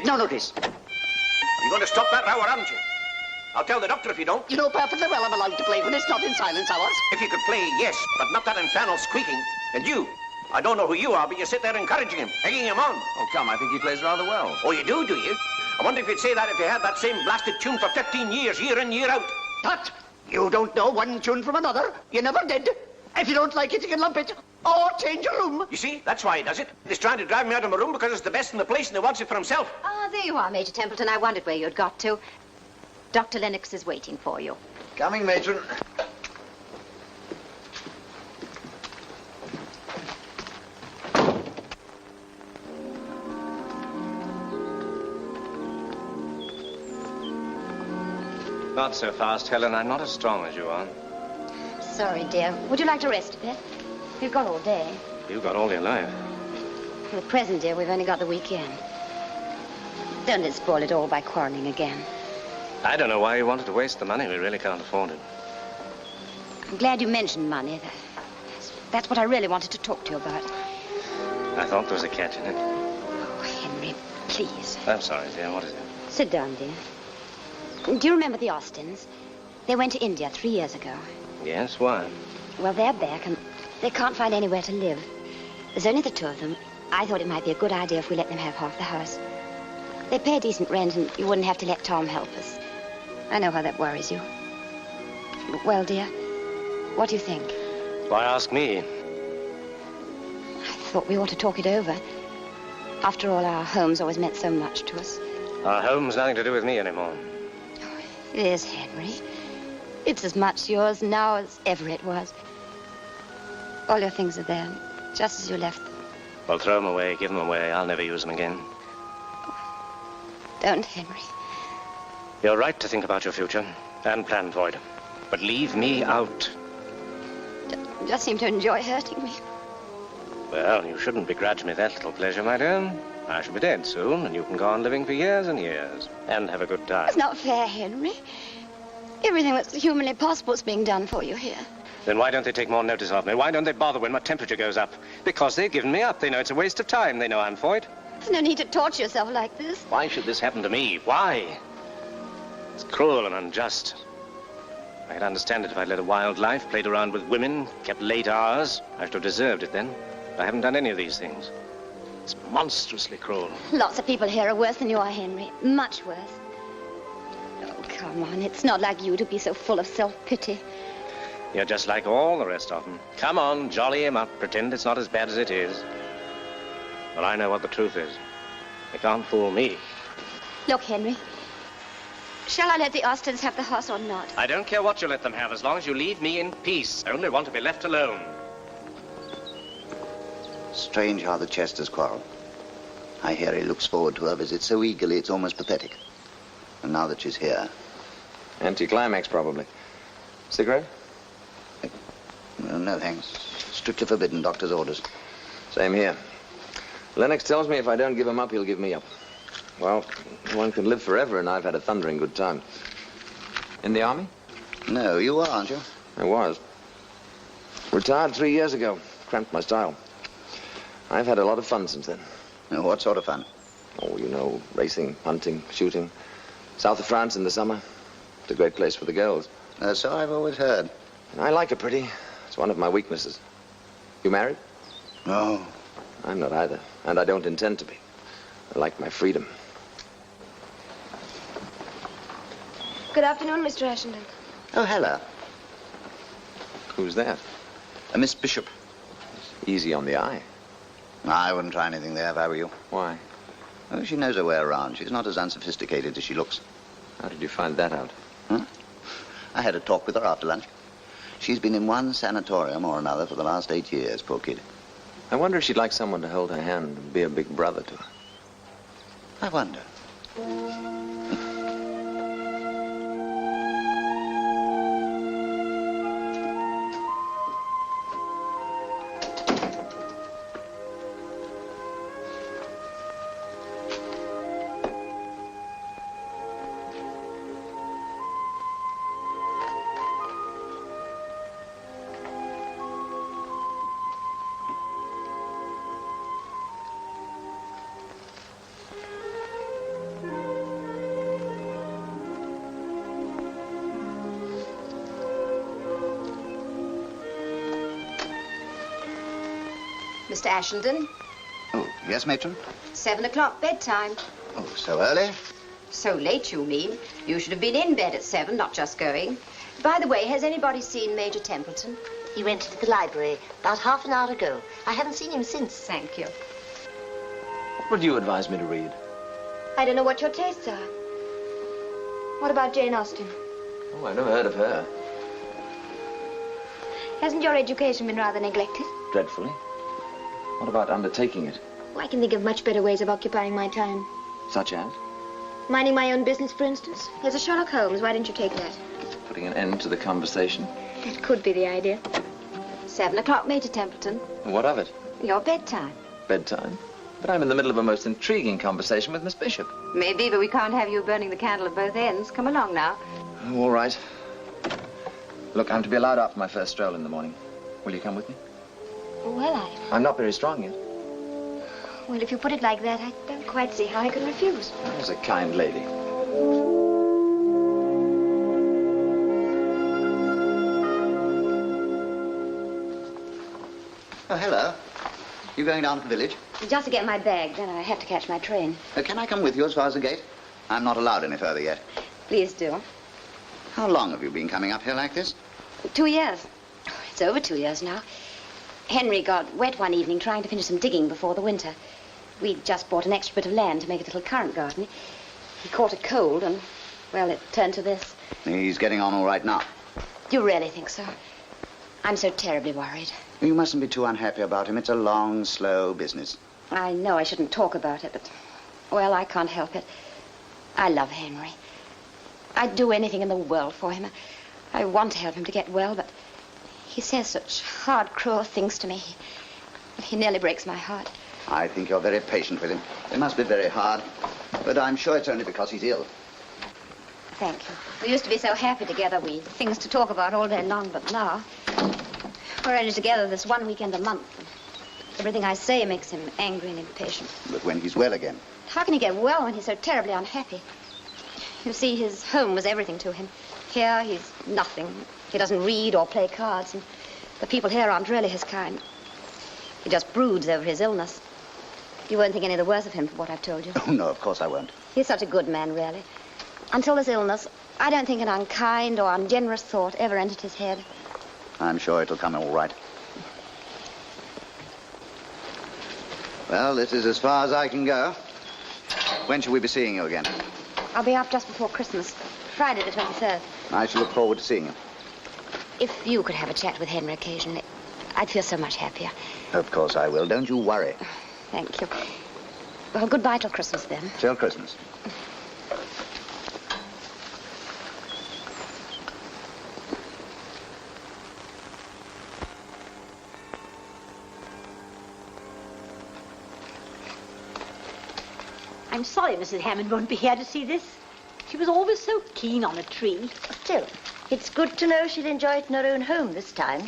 No notice. You're going to stop that row, aren't you? I'll tell the doctor if you don't. You know perfectly well I'm allowed to play when it's not in silence hours. If you could play, yes, but not that infernal squeaking. And you, I don't know who you are, but you sit there encouraging him, egging him on. Oh, come, I think he plays rather well. Oh, you do you? I wonder if you'd say that if you had that same blasted tune for 15 years, year in, year out. Tut! You don't know one tune from another. You never did. If you don't like it, you can lump it. Or change your room. You see, that's why he does it. He's trying to drive me out of my room because it's the best in the place and he wants it for himself. Ah, there you are, Major Templeton. I wondered where you'd got to. Dr. Lennox is waiting for you. Coming, matron. Not so fast, Helen. I'm not as strong as you are. Sorry, dear. Would you like to rest a bit? We've got all day. You've got all your life. For the present, dear, we've only got the weekend. Don't let's spoil it all by quarreling again. I don't know why you wanted to waste the money. We really can't afford it. I'm glad you mentioned money. That's what I really wanted to talk to you about. I thought there was a catch in it. Oh, Henry, please. I'm sorry, dear. What is it? Sit down, dear. Do you remember the Austins? They went to India 3 years ago. Yes, why? Well, they're back and they can't find anywhere to live. There's only the two of them. I thought it might be a good idea if we let them have half the house. They pay decent rent and you wouldn't have to let Tom help us. I know how that worries you. Well, dear, what do you think? Why ask me? I thought we ought to talk it over. After all, our home's always meant so much to us. Our home's nothing to do with me anymore. It is, Henry. It's as much yours now as ever it was. All your things are there, just as you left them. Well, throw them away, give them away. I'll never use them again. Don't, Henry. You're right to think about your future and plan for it. But leave me out. You just seem to enjoy hurting me. Well, you shouldn't begrudge me that little pleasure, my dear. I shall be dead soon, and you can go on living for years and years. And have a good time. It's not fair, Henry. Everything that's humanly possible is being done for you here. Then why don't they take more notice of me? Why don't they bother when my temperature goes up? Because they've given me up. They know it's a waste of time. They know I'm for it. There's no need to torture yourself like this. Why should this happen to me? Why? It's cruel and unjust. I could understand it if I'd led a wild life, played around with women, kept late hours. I should have deserved it then. I haven't done any of these things. It's monstrously cruel. Lots of people here are worse than you are, Henry. Much worse. Oh, come on. It's not like you to be so full of self-pity. You're just like all the rest of them. Come on, jolly him up. Pretend it's not as bad as it is. But I know what the truth is. They can't fool me. Look, Henry. Shall I let the Austins have the house or not? I don't care what you let them have, as long as you leave me in peace. I only want to be left alone. Strange how the Chesters quarrel. I hear he looks forward to her visit so eagerly it's almost pathetic. And now that she's here... Anticlimax, probably. Cigarette? Well, no, thanks. Strictly forbidden, doctor's orders. Same here. Lennox tells me if I don't give him up, he'll give me up. Well, one can live forever, and I've had a thundering good time. In the army? No, you are, aren't you? I was. Retired 3 years ago. Cramped my style. I've had a lot of fun since then. What sort of fun? Oh, you know, racing, hunting, shooting. South of France in the summer. It's a great place for the girls. So I've always heard. And I like her pretty. It's one of my weaknesses. You married? No. I'm not either. And I don't intend to be. I like my freedom. Good afternoon, Mr. Ashenden. Oh, hello. Who's that? Miss Bishop. Easy on the eye. I wouldn't try anything there if I were you. Why? Oh, she knows her way around. She's not as unsophisticated as she looks. How did you find that out? I had a talk with her after lunch. She's been in one sanatorium or another for the last 8 years, poor kid. I wonder if she'd like someone to hold her hand and be a big brother to her. I wonder. Mr. Ashenden. Oh, yes, matron? 7 o'clock bedtime. Oh, so early? So late, you mean? You should have been in bed at 7, not just going. By the way, has anybody seen Major Templeton? He went to the library about half an hour ago. I haven't seen him since. Thank you. What would you advise me to read? I don't know what your tastes are. What about Jane Austen? Oh, I never heard of her. Hasn't your education been rather neglected? Dreadfully. What about undertaking it? Well, I can think of much better ways of occupying my time. Such as? Minding my own business, for instance. There's a Sherlock Holmes. Why didn't you take that? Putting an end to the conversation? That could be the idea. 7 o'clock, Major Templeton. What of it? Your bedtime. Bedtime? But I'm in the middle of a most intriguing conversation with Miss Bishop. Maybe, but we can't have you burning the candle at both ends. Come along now. Oh, all right. Look, I'm to be allowed out for my first stroll in the morning. Will you come with me? Well, I'm not very strong yet. Well, if you put it like that, I don't quite see how I can refuse. There's a kind lady. Oh, hello. You going down to the village? Just to get my bag, then I have to catch my train. Can I come with you as far as the gate? I'm not allowed any further yet. Please do. How long have you been coming up here like this? 2 years. It's over 2 years now. Henry got wet one evening trying to finish some digging before the winter. We'd just bought an extra bit of land to make a little currant garden. He caught a cold and, well, it turned to this. He's getting on all right now. Do you really think so? I'm so terribly worried. You mustn't be too unhappy about him. It's a long, slow business. I know I shouldn't talk about it, but, well, I can't help it. I love Henry. I'd do anything in the world for him. I want to help him to get well, but he says such hard, cruel things to me. He nearly breaks my heart. I think you're very patient with him. It must be very hard, but I'm sure it's only because he's ill. Thank you. We used to be so happy together. We had things to talk about all day long, but now we're only together this one weekend a month. Everything I say makes him angry and impatient. But when he's well again? How can he get well when he's so terribly unhappy? You see, his home was everything to him. Here, he's nothing. He doesn't read or play cards, and the people here aren't really his kind. He just broods over his illness. You won't think any the worse of him for what I've told you. Oh, no, of course I won't. He's such a good man, really. Until this illness, I don't think an unkind or ungenerous thought ever entered his head. I'm sure it'll come all right. Well, this is as far as I can go. When shall we be seeing you again? I'll be up just before Christmas, Friday the 23rd. I shall look forward to seeing you. If you could have a chat with Henry occasionally, I'd feel so much happier. Of course I will. Don't you worry. Thank you. Well, goodbye till Christmas, then. Till Christmas. I'm sorry Mrs. Hammond won't be here to see this. She was always so keen on a tree. Still, it's good to know she'll enjoy it in her own home this time.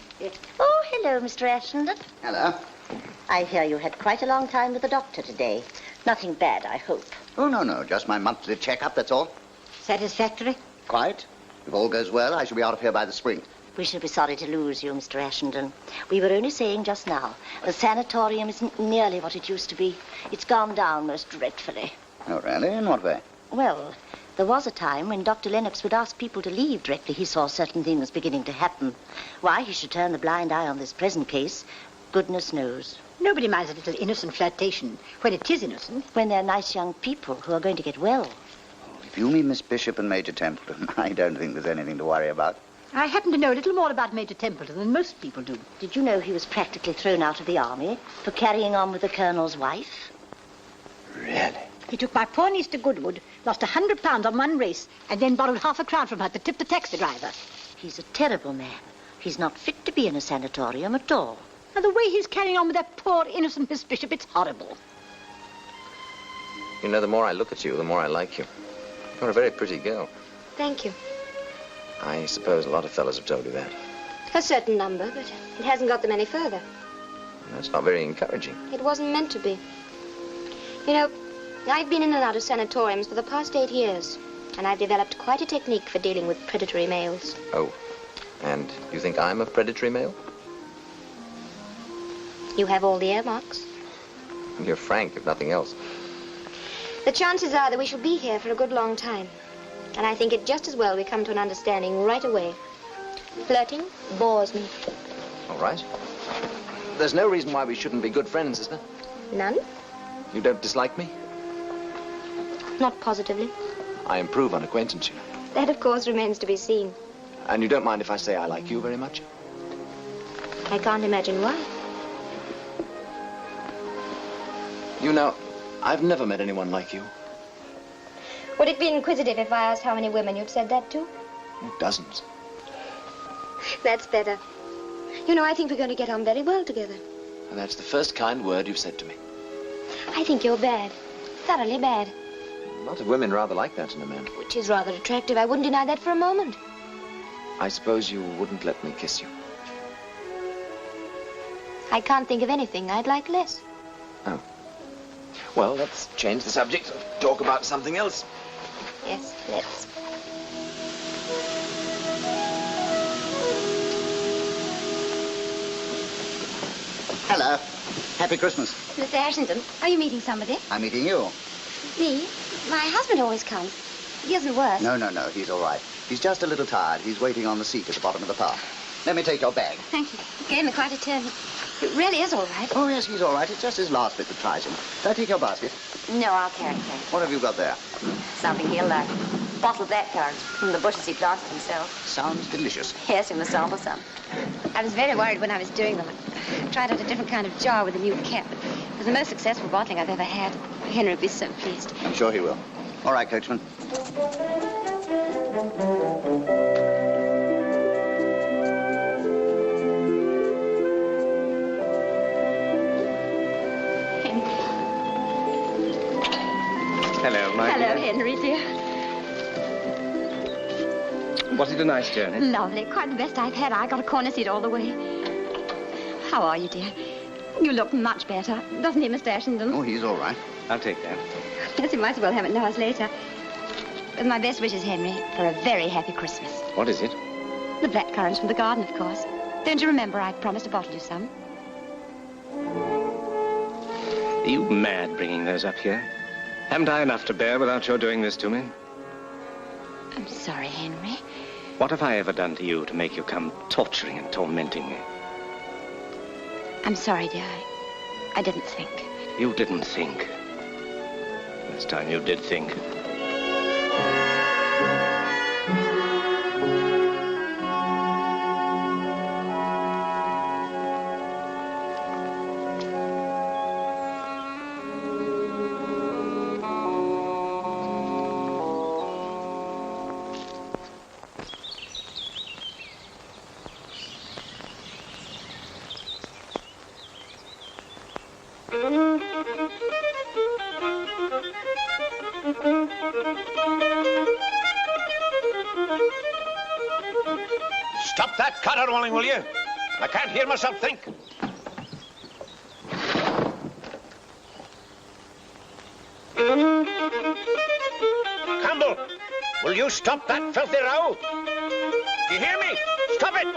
Oh, hello, Mr. Ashenden. Hello. I hear you had quite a long time with the doctor today. Nothing bad, I hope. Oh, no. Just my monthly checkup, that's all. Satisfactory? Quite. If all goes well, I shall be out of here by the spring. We shall be sorry to lose you, Mr. Ashenden. We were only saying just now, the sanatorium isn't nearly what it used to be. It's gone down most dreadfully. Oh, really? In what way? Well, There was a time when Dr. Lennox would ask people to leave directly he saw certain things beginning to happen. Why he should turn the blind eye on this present case, goodness knows. Nobody minds a little innocent flirtation when it is innocent. When they're nice young people who are going to get well. If you mean Miss Bishop and Major Templeton, I don't think there's anything to worry about. I happen to know a little more about Major Templeton than most people do. Did you know he was practically thrown out of the army for carrying on with the colonel's wife? Really? He took my poor niece to Goodwood, lost £100 on one race, and then borrowed half a crown from her to tip the taxi driver. He's a terrible man. He's not fit to be in a sanatorium at all. And the way he's carrying on with that poor, innocent Miss Bishop, it's horrible. You know, the more I look at you, the more I like you. You're a very pretty girl. Thank you. I suppose a lot of fellas have told you that. A certain number, but it hasn't got them any further. That's not very encouraging. It wasn't meant to be. You know, I've been in and out of sanatoriums for the past 8 years, and I've developed quite a technique for dealing with predatory males. Oh, and you think I'm a predatory male? You have all the earmarks. You're frank, if nothing else. The chances are that we shall be here for a good long time, and I think it just as well we come to an understanding right away. Flirting bores me. All right. There's no reason why we shouldn't be good friends, is there? None? You don't dislike me? Not positively. I improve on acquaintance, you know. That, of course, remains to be seen. And you don't mind if I say I like you very much? I can't imagine why. You know, I've never met anyone like you. Would it be inquisitive if I asked how many women you'd said that to? Dozens. That's better. You know, I think we're going to get on very well together. And that's the first kind word you've said to me. I think you're bad. Thoroughly bad. A lot of women rather like that in a man. Which is rather attractive. I wouldn't deny that for a moment. I suppose you wouldn't let me kiss you. I can't think of anything I'd like less. Oh. Well, let's change the subject. Talk about something else. Yes, let's. Hello. Happy Christmas. Mr. Ashington, are you meeting somebody? I'm meeting you. Me? My husband always comes. He isn't worse. No, he's all right. He's just a little tired. He's waiting on the seat at the bottom of the park. Let me take your bag. Thank you. It gave me quite a turn. It really is all right. Oh, yes, he's all right. It's just his last bit that tries him. Can I take your basket? No, I'll carry it. What have you got there? Something he'll like. Bottled blackcurrants from the bushes he planted himself. Sounds delicious. Yes, you must sample some. I was very worried when I was doing them. I tried out a different kind of jar with a new cap. It was the most successful bottling I've ever had. Henry would be so pleased. I'm sure he will. All right, coachman. Hello, my Hello, dear. Henry, dear. Was it a nice journey? Lovely. Quite the best I've had. I got a corner seat all the way. How are you, dear? You look much better. Doesn't he, Mr. Ashington? Oh, he's all right. I'll take that. Yes, you might as well have it now as later. With my best wishes, Henry, for a very happy Christmas. What is it? The blackcurrants from the garden, of course. Don't you remember I promised to bottle you some? Are you mad bringing those up here? Haven't I enough to bear without your doing this to me? I'm sorry, Henry. What have I ever done to you to make you come torturing and tormenting me? I'm sorry, dear. I didn't think. You didn't think. This time you did think. Stop that caterwauling, will you? I can't hear myself think. Campbell, will you stop that filthy row? Do you hear me? Stop it!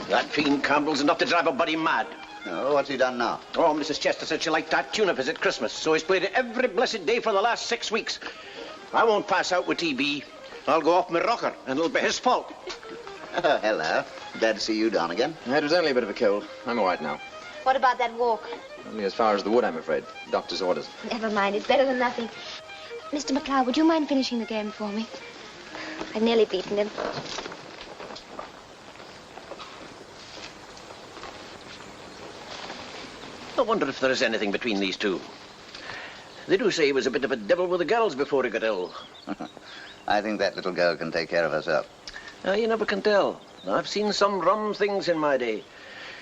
That fiend Campbell's enough to drive a body mad. Oh, what's he done now? Oh, Mrs. Chester said she liked that tune of his at Christmas, so he's played it every blessed day for the last 6 weeks. I won't pass out with TB. I'll go off my rocker, and it'll be his fault. Hello. Glad to see you down again. It was only a bit of a cold. I'm all right now. What about that walk? Only as far as the wood, I'm afraid. Doctor's orders. Never mind, it's better than nothing. Mr. McLeod, would you mind finishing the game for me? I've nearly beaten him. I wonder if there is anything between these two. They do say he was a bit of a devil with the girls before he got ill. I think that little girl can take care of herself. You never can tell. I've seen some rum things in my day.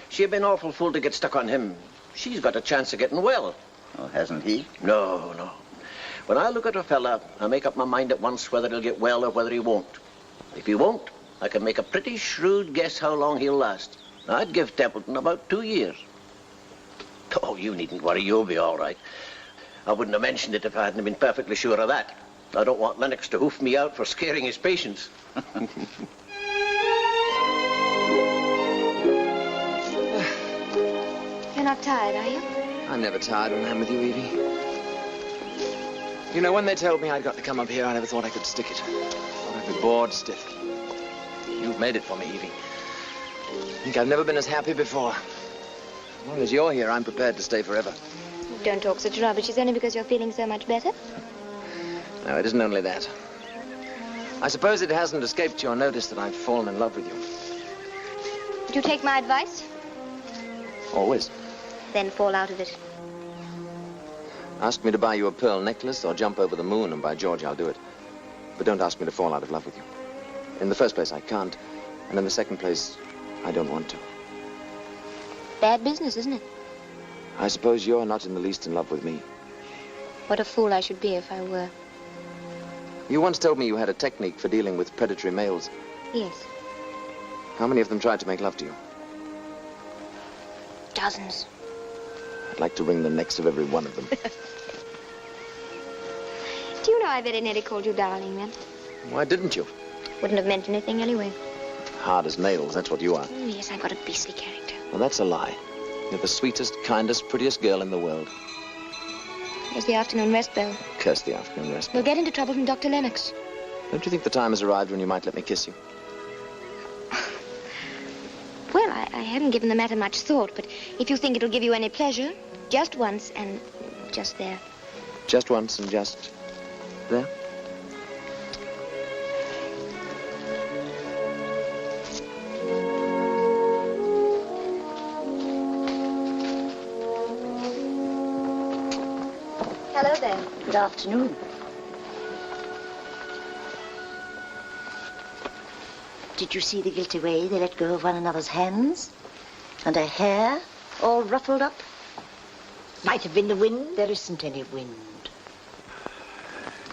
She'd been awful fool to get stuck on him. She's got a chance of getting well. Oh, hasn't he? No, no. When I look at a fella, I make up my mind at once whether he'll get well or whether he won't. If he won't, I can make a pretty shrewd guess how long he'll last. I'd give Templeton about 2 years. Oh, you needn't worry. You'll be all right. I wouldn't have mentioned it if I hadn't been perfectly sure of that. I don't want Lennox to hoof me out for scaring his patients. You're not tired, are you? I'm never tired when I'm with you, Evie. You know, when they told me I'd got to come up here, I never thought I could stick it. I thought I'd be bored stiff. You've made it for me, Evie. I think I've never been as happy before. As long as you're here, I'm prepared to stay forever. Don't talk such rubbish. It's only because you're feeling so much better. No, it isn't only that. I suppose it hasn't escaped your notice that I've fallen in love with you. Do you take my advice? Always. Then fall out of it. Ask me to buy you a pearl necklace or jump over the moon, and by George, I'll do it. But don't ask me to fall out of love with you. In the first place, I can't. And in the second place, I don't want to. Bad business, isn't it? I suppose you're not in the least in love with me. What a fool I should be if I were. You once told me you had a technique for dealing with predatory males. Yes. How many of them tried to make love to you? Dozens. I'd like to wring the necks of every one of them. Do you know I very nearly called you darling then? Why didn't you? Wouldn't have meant anything anyway. Hard as nails, that's what you are. Oh, yes, I've got a beastly character. Well, that's a lie. You're the sweetest, kindest, prettiest girl in the world. Here's the afternoon rest bell. Curse the afternoon rest bell. We'll get into trouble from Dr. Lennox. Don't you think the time has arrived when you might let me kiss you? Well, I haven't given the matter much thought, but if you think it'll give you any pleasure, just once and just there. Just once and just there? Hello there. Good afternoon. Did you see the guilty way they let go of one another's hands? And her hair all ruffled up? Might have been the wind. There isn't any wind.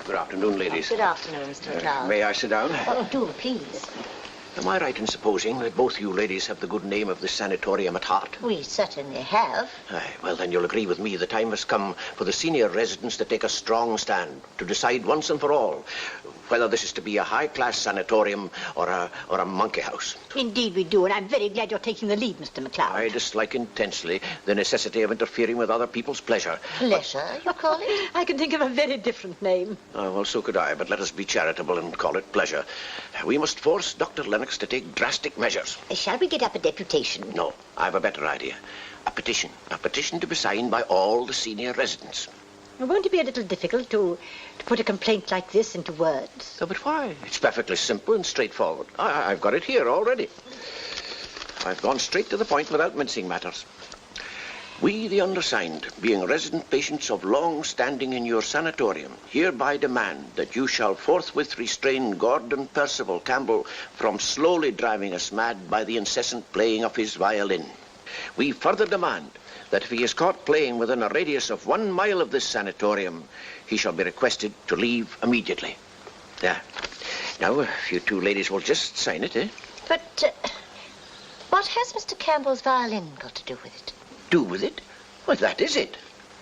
Good afternoon, ladies. Good afternoon, Mr. McLeod. May I sit down? Oh, do, please. Am I right in supposing that both you ladies have the good name of this sanatorium at heart? We certainly have. Aye, well, then you'll agree with me the time has come for the senior residents to take a strong stand, to decide once and for all whether this is to be a high-class sanatorium or a monkey house. Indeed we do, and I'm very glad you're taking the lead, Mr. McLeod. I dislike intensely the necessity of interfering with other people's pleasure. Pleasure, you call it? I can think of a very different name. Oh, well, so could I, but let us be charitable and call it pleasure. We must force Dr. Lennox to take drastic measures. Shall we get up a deputation? No, I have a better idea. A petition. A petition to be signed by all the senior residents. Won't it be a little difficult to put a complaint like this into words? Oh, but why? It's perfectly simple and straightforward. I've got it here already. I've gone straight to the point without mincing matters. We, the undersigned, being resident patients of long standing in your sanatorium, hereby demand that you shall forthwith restrain Gordon Percival Campbell from slowly driving us mad by the incessant playing of his violin. We further demand that if he is caught playing within a radius of 1 mile of this sanatorium, he shall be requested to leave immediately. There. Now, if you two ladies will just sign it, eh? But what has Mr. Campbell's violin got to do with it? Do with it? Well, that is it.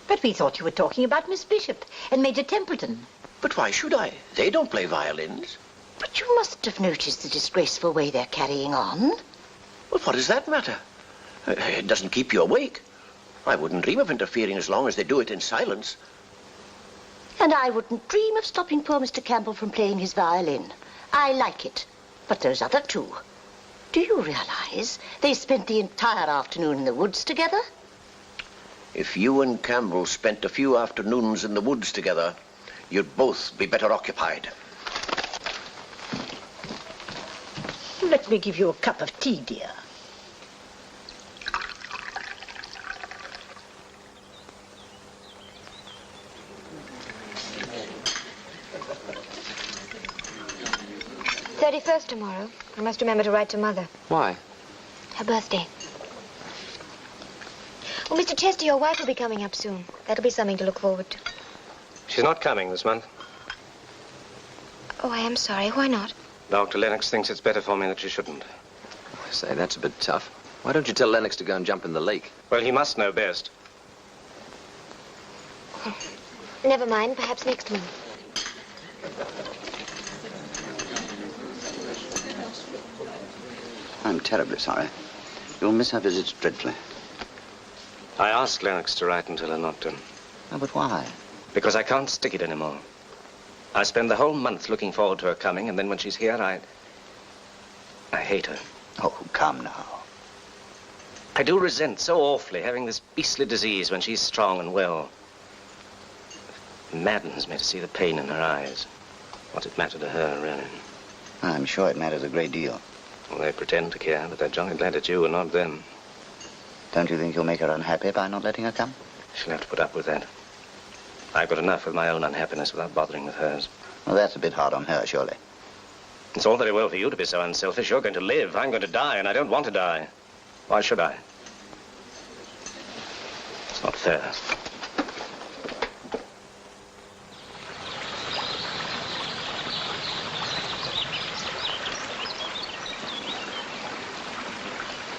But we thought you were talking about Miss Bishop and Major Templeton. But why should I? They don't play violins. But you must have noticed the disgraceful way they're carrying on. Well, what does that matter? It doesn't keep you awake. I wouldn't dream of interfering as long as they do it in silence. And I wouldn't dream of stopping poor Mr. Campbell from playing his violin. I like it. But those other two, do you realize they spent the entire afternoon in the woods together? If you and Campbell spent a few afternoons in the woods together, you'd both be better occupied. Let me give you a cup of tea, dear. "31st tomorrow. I must remember to write to Mother. Why? Her birthday. Well, Mr. Chester, your wife will be coming up soon. That'll be something to look forward to. She's not coming this month. Oh, I am sorry. Why not? Dr. Lennox thinks it's better for me that she shouldn't. Say, that's a bit tough. Why don't you tell Lennox to go and jump in the lake? Well, he must know best. Never mind. Perhaps next month. I'm terribly sorry. You'll miss her visits dreadfully. I asked Lennox to write and tell her not to. Oh, but why? Because I can't stick it anymore. I spend the whole month looking forward to her coming, and then when she's here, I hate her. Oh, come now. I do resent so awfully having this beastly disease when she's strong and well. It maddens me to see the pain in her eyes. What's it matter to her, really? I'm sure it matters a great deal. Well, they pretend to care, but they're jolly glad it's you and not them. Don't you think you'll make her unhappy by not letting her come? She'll have to put up with that. I've got enough with my own unhappiness without bothering with hers. Well, that's a bit hard on her, surely. It's all very well for you to be so unselfish. You're going to live. I'm going to die, and I don't want to die. Why should I? It's not fair.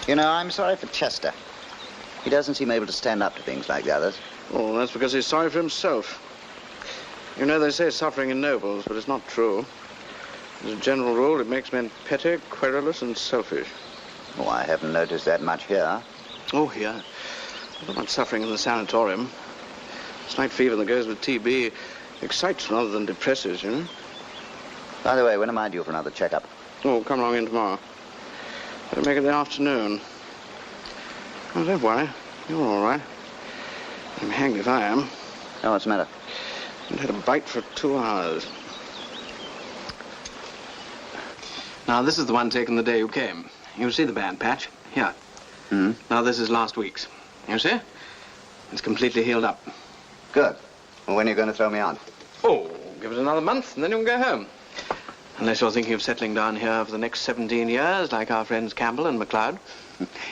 You know, I'm sorry for Chester. He doesn't seem able to stand up to things like the others. Oh, that's because he's sorry for himself. You know, they say suffering ennobles, but it's not true. As a general rule, it makes men petty, querulous, and selfish. Oh, I haven't noticed that much here. Oh, here? What about suffering in the sanatorium? Slight fever that goes with TB excites rather than depresses, you know? By the way, when am I due for another checkup? Oh, come along in tomorrow. Better make it the afternoon. Oh, don't worry. You're all right. I'm hanged if I am. Oh, what's the matter? I've had a bite for 2 hours. Now, this is the one taken the day you came. You see the band patch? Here. Hmm? Now, this is last week's. You see? It's completely healed up. Good. Well, when are you going to throw me out? Oh, give it another month, and then you can go home. Unless you're thinking of settling down here for the next 17 years, like our friends Campbell and MacLeod.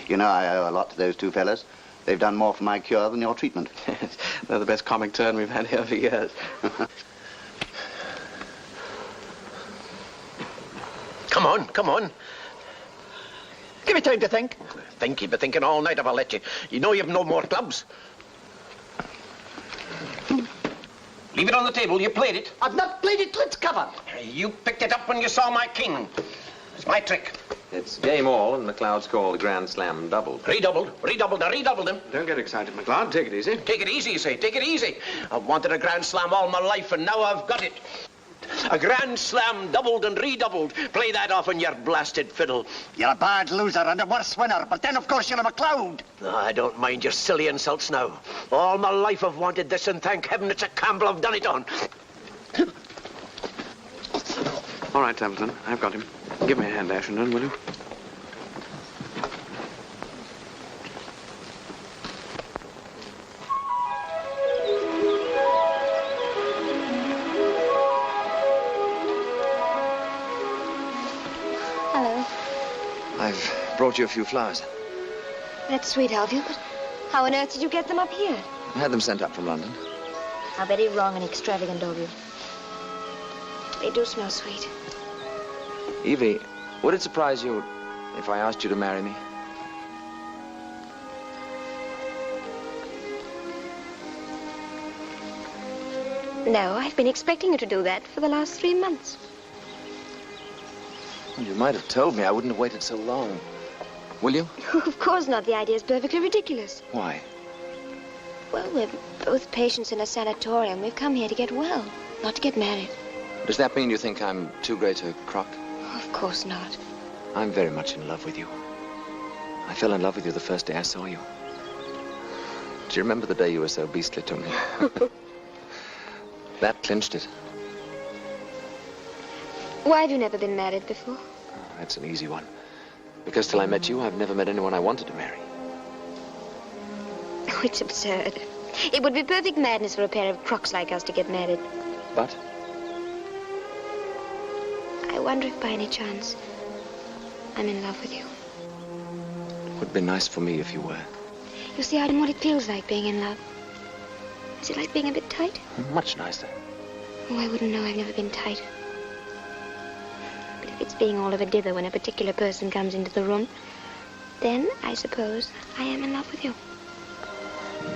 You know, I owe a lot to those two fellas. They've done more for my cure than your treatment. They're the best comic turn we've had here for years. Come on, come on. Give me time to think. Think? You've been thinking all night if I'll let you. You know you've no more clubs. Leave it on the table. You played it. I've not played it till it's covered. You picked it up when you saw my king. It's my trick. It's game all, and MacLeod's called a grand slam doubled. Redoubled. Redoubled. I redoubled him. Don't get excited, MacLeod. Take it easy. Take it easy, you say. Take it easy. I've wanted a grand slam all my life, and now I've got it. A grand slam doubled and redoubled. Play that off on your blasted fiddle. You're a bad loser and a worse winner, but then, of course, you're a MacLeod. No, I don't mind your silly insults now. All my life I've wanted this, and thank heaven it's a Campbell I've done it on. All right, Templeton. I've got him. Give me a hand, Ashenden, will you? Hello. I've brought you a few flowers. That's sweet of you, but how on earth did you get them up here? I had them sent up from London. How very wrong and extravagant of you. They do smell sweet. Evie, would it surprise you if I asked you to marry me? No, I've been expecting you to do that for the last 3 months. Well, you might have told me. I wouldn't have waited so long. Will you? Of course not. The idea is perfectly ridiculous. Why? Well, we're both patients in a sanatorium. We've come here to get well, not to get married. Does that mean you think I'm too great a crock? Of course not. I'm very much in love with you. I fell in love with you the first day I saw you. Do you remember the day you were so beastly to me? That clinched it. Why have you never been married before? Oh, that's an easy one. Because till I met you, I've never met anyone I wanted to marry. Oh, it's absurd. It would be perfect madness for a pair of crooks like us to get married. But? I wonder if by any chance I'm in love with you. It would be nice for me if you were. You see, I don't know what it feels like being in love. Is it like being a bit tight? Much nicer. Oh, I wouldn't know. I've never been tight. But if it's being all of a dither when a particular person comes into the room, then I suppose I am in love with you.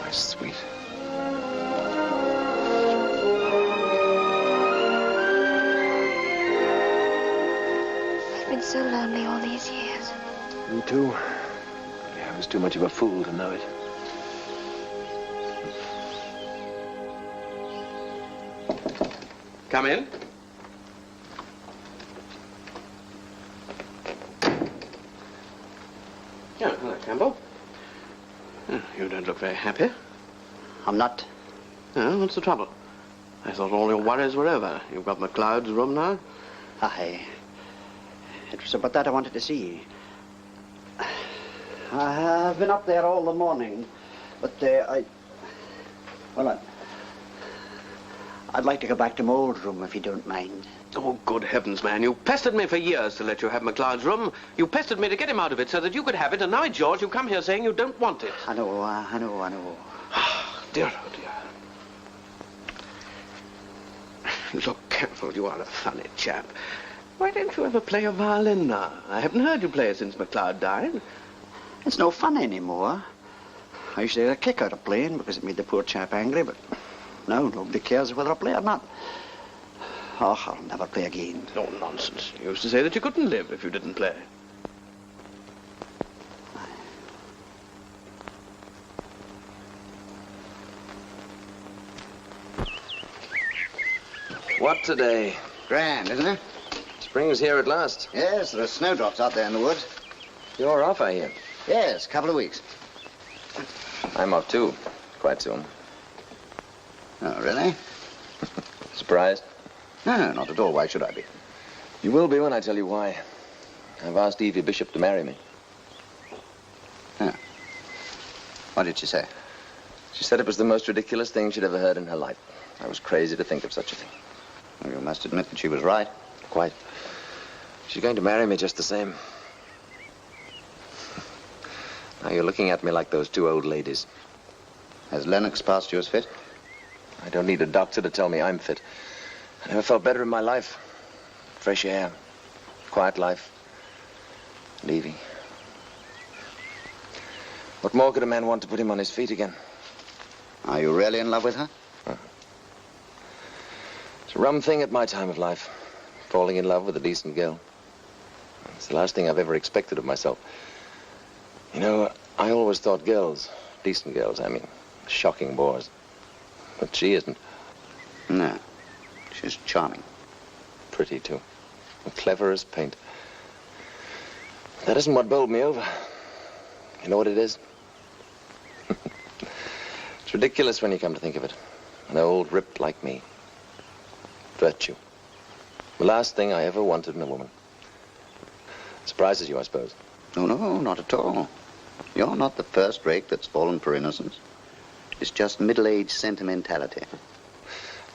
My sweet. I've been so lonely all these years. Me too. Yeah, I was too much of a fool to know it. Come in. Oh, hello, Campbell. Oh, you don't look very happy. I'm not. Oh, what's the trouble? I thought all your worries were over. You've got McLeod's room now? Aye. It was about that I wanted to see. I've been up there all the morning, but I'd like to go back to my old room, if you don't mind. Oh, good heavens, man. You pestered me for years to let you have McLeod's room. You pestered me to get him out of it so that you could have it, and now, George, you come here saying you don't want it. I know. Dear, oh, dear. Look, Campbell, you are a funny chap. Why don't you ever play a violin now? I haven't heard you play since McLeod died. It's no fun anymore. I used to get a kick out of playing because it made the poor chap angry, but now nobody cares whether I play or not. Oh, I'll never play again. No nonsense. You used to say that you couldn't live if you didn't play. What today? Grand, isn't it? Spring's here at last. Yes, there are snowdrops out there in the woods. You're off, I hear. Yes, a couple of weeks. I'm off, too. Quite soon. Oh, really? Surprised? No, not at all. Why should I be? You will be when I tell you why. I've asked Evie Bishop to marry me. Oh. What did she say? She said it was the most ridiculous thing she'd ever heard in her life. I was crazy to think of such a thing. Well, you must admit that she was right. Quite. She's going to marry me just the same. Now you're looking at me like those two old ladies. Has Lennox passed you as fit? I don't need a doctor to tell me I'm fit. I never felt better in my life. Fresh air, quiet life, and Evie. What more could a man want to put him on his feet again? Are you really in love with her? It's a rum thing at my time of life, falling in love with a decent girl. It's the last thing I've ever expected of myself. You know, I always thought girls, decent girls, I mean, shocking bores. But she isn't. No, she's charming. Pretty, too. And clever as paint. That isn't what bowled me over. You know what it is? It's ridiculous when you come to think of it. An old rip like me. Virtue. The last thing I ever wanted in a woman. Surprises you, I suppose. No, not at all. You're not the first rake that's fallen for innocence. It's just middle-aged sentimentality.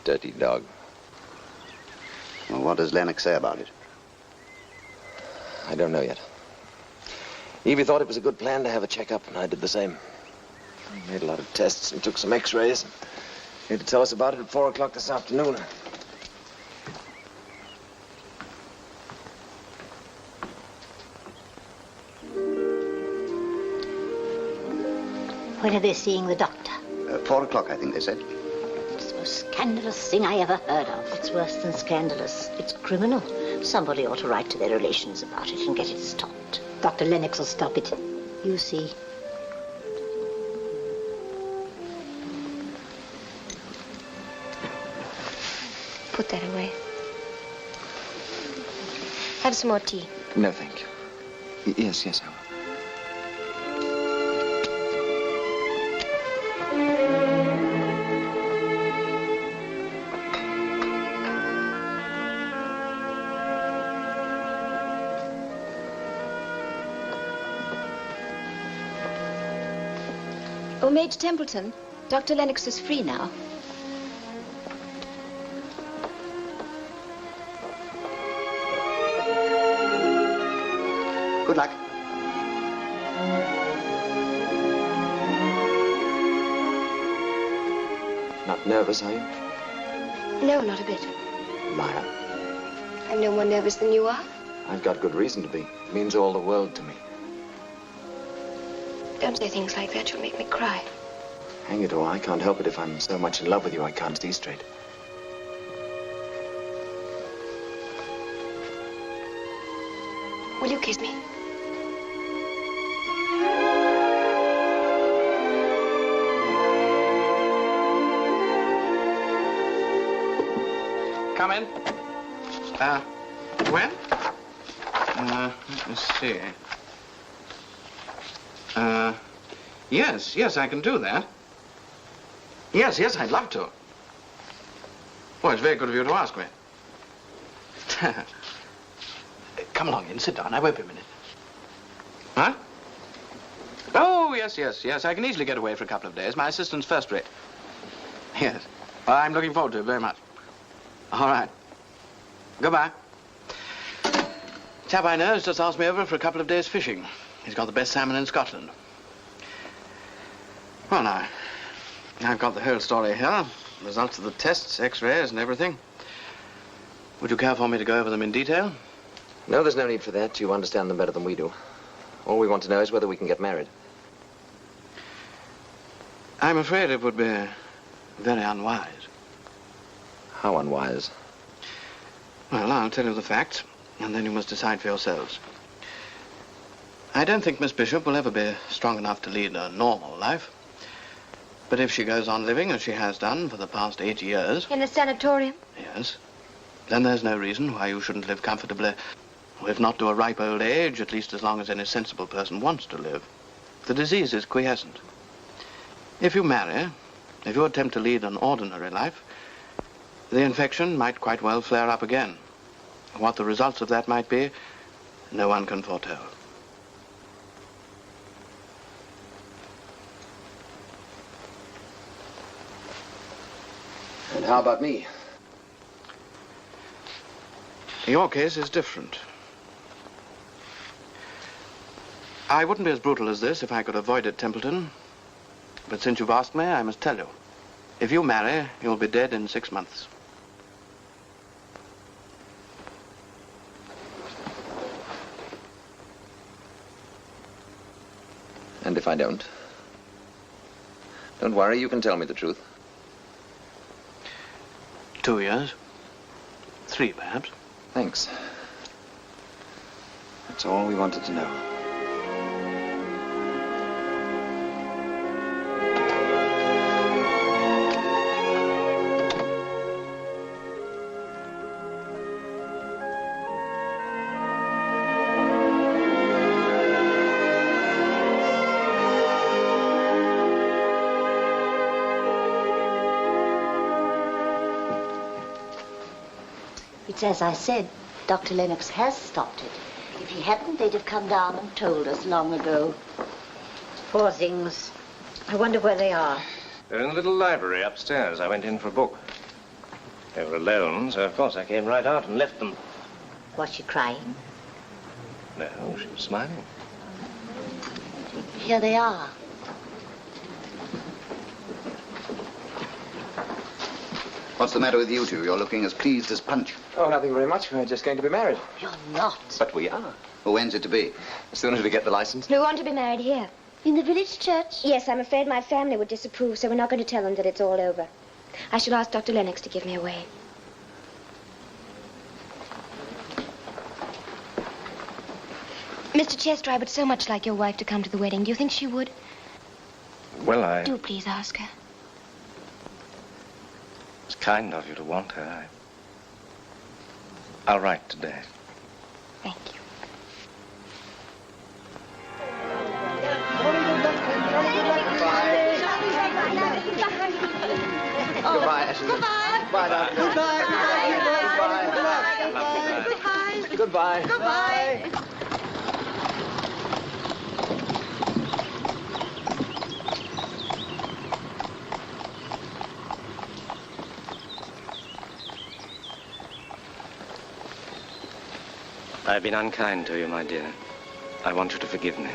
Dirty dog. Well, what does Lennox say about it? I don't know yet. Evie thought it was a good plan to have a checkup, and I did the same. I made a lot of tests and took some x-rays. He had to tell us about it at 4 o'clock this afternoon. When are they seeing the doctor? 4 o'clock, I think they said. It's the most scandalous thing I ever heard of. It's worse than scandalous. It's criminal. Somebody ought to write to their relations about it and get it stopped. Dr. Lennox will stop it. You see. Put that away. Have some more tea. No, thank you. Yes, I will. Oh, Major Templeton, Dr. Lennox is free now. Good luck. Not nervous, are you? No, not a bit. Liar. I'm no more nervous than you are. I've got good reason to be. It means all the world to me. Don't say things like that. You'll make me cry. Hang it all, I can't help it if I'm so much in love with you I can't see straight. Will you kiss me? Come in. When? Let me see. Yes, I can do that. Yes, I'd love to. Well, it's very good of you to ask me. Come along in, sit down. I won't be a minute. Huh? Oh, yes. I can easily get away for a couple of days. My assistant's first rate. Yes. Well, I'm looking forward to it very much. All right. Goodbye. Chap I know has just asked me over for a couple of days fishing. He's got the best salmon in Scotland. Well, now, I've got the whole story here. Results of the tests, x-rays and everything. Would you care for me to go over them in detail? No, there's no need for that. You understand them better than we do. All we want to know is whether we can get married. I'm afraid it would be very unwise. How unwise? Well, I'll tell you the facts, and then you must decide for yourselves. I don't think Miss Bishop will ever be strong enough to lead a normal life. But if she goes on living as she has done for the past 8 years... In the sanatorium? Yes. Then there's no reason why you shouldn't live comfortably. If not to a ripe old age, at least as long as any sensible person wants to live. The disease is quiescent. If you marry, if you attempt to lead an ordinary life, the infection might quite well flare up again. What the results of that might be, no one can foretell. And how about me? Your case is different. I wouldn't be as brutal as this if I could avoid it, Templeton. But since you've asked me, I must tell you. If you marry, you'll be dead in 6 months. And if I don't? Don't worry, you can tell me the truth. 2 years. 3, perhaps. Thanks. That's all we wanted to know. It's as I said, Dr. Lennox has stopped it. If he hadn't, they'd have come down and told us long ago. Poor things. I wonder where they are. They're in the little library upstairs. I went in for a book. They were alone, so of course I came right out and left them. Was she crying? No, she was smiling. Here they are. What's the matter with you two? You're looking as pleased as Punch. Oh, nothing very much. We're just going to be married. You're not. But we are. Well, when's it to be? As soon as we get the license. We want to be married here. In the village church? Yes, I'm afraid my family would disapprove, so we're not going to tell them that it's all over. I shall ask Dr. Lennox to give me away. Mr. Chester, I would so much like your wife to come to the wedding. Do you think she would? Well, Do please ask her. It's kind of you to want her. I'll write today. Thank you. Goodbye, Ashley. Goodbye, darling. Goodbye. Goodbye. Goodbye. Goodbye. I've been unkind to you, my dear. I want you to forgive me.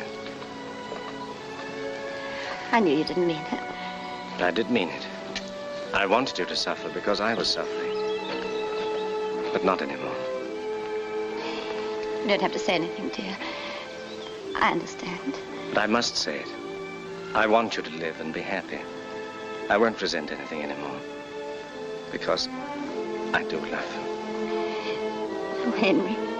I knew you didn't mean it. I did mean it. I wanted you to suffer because I was suffering. But not anymore. You don't have to say anything, dear. I understand. But I must say it. I want you to live and be happy. I won't resent anything anymore. Because I do love you. Oh, Henry.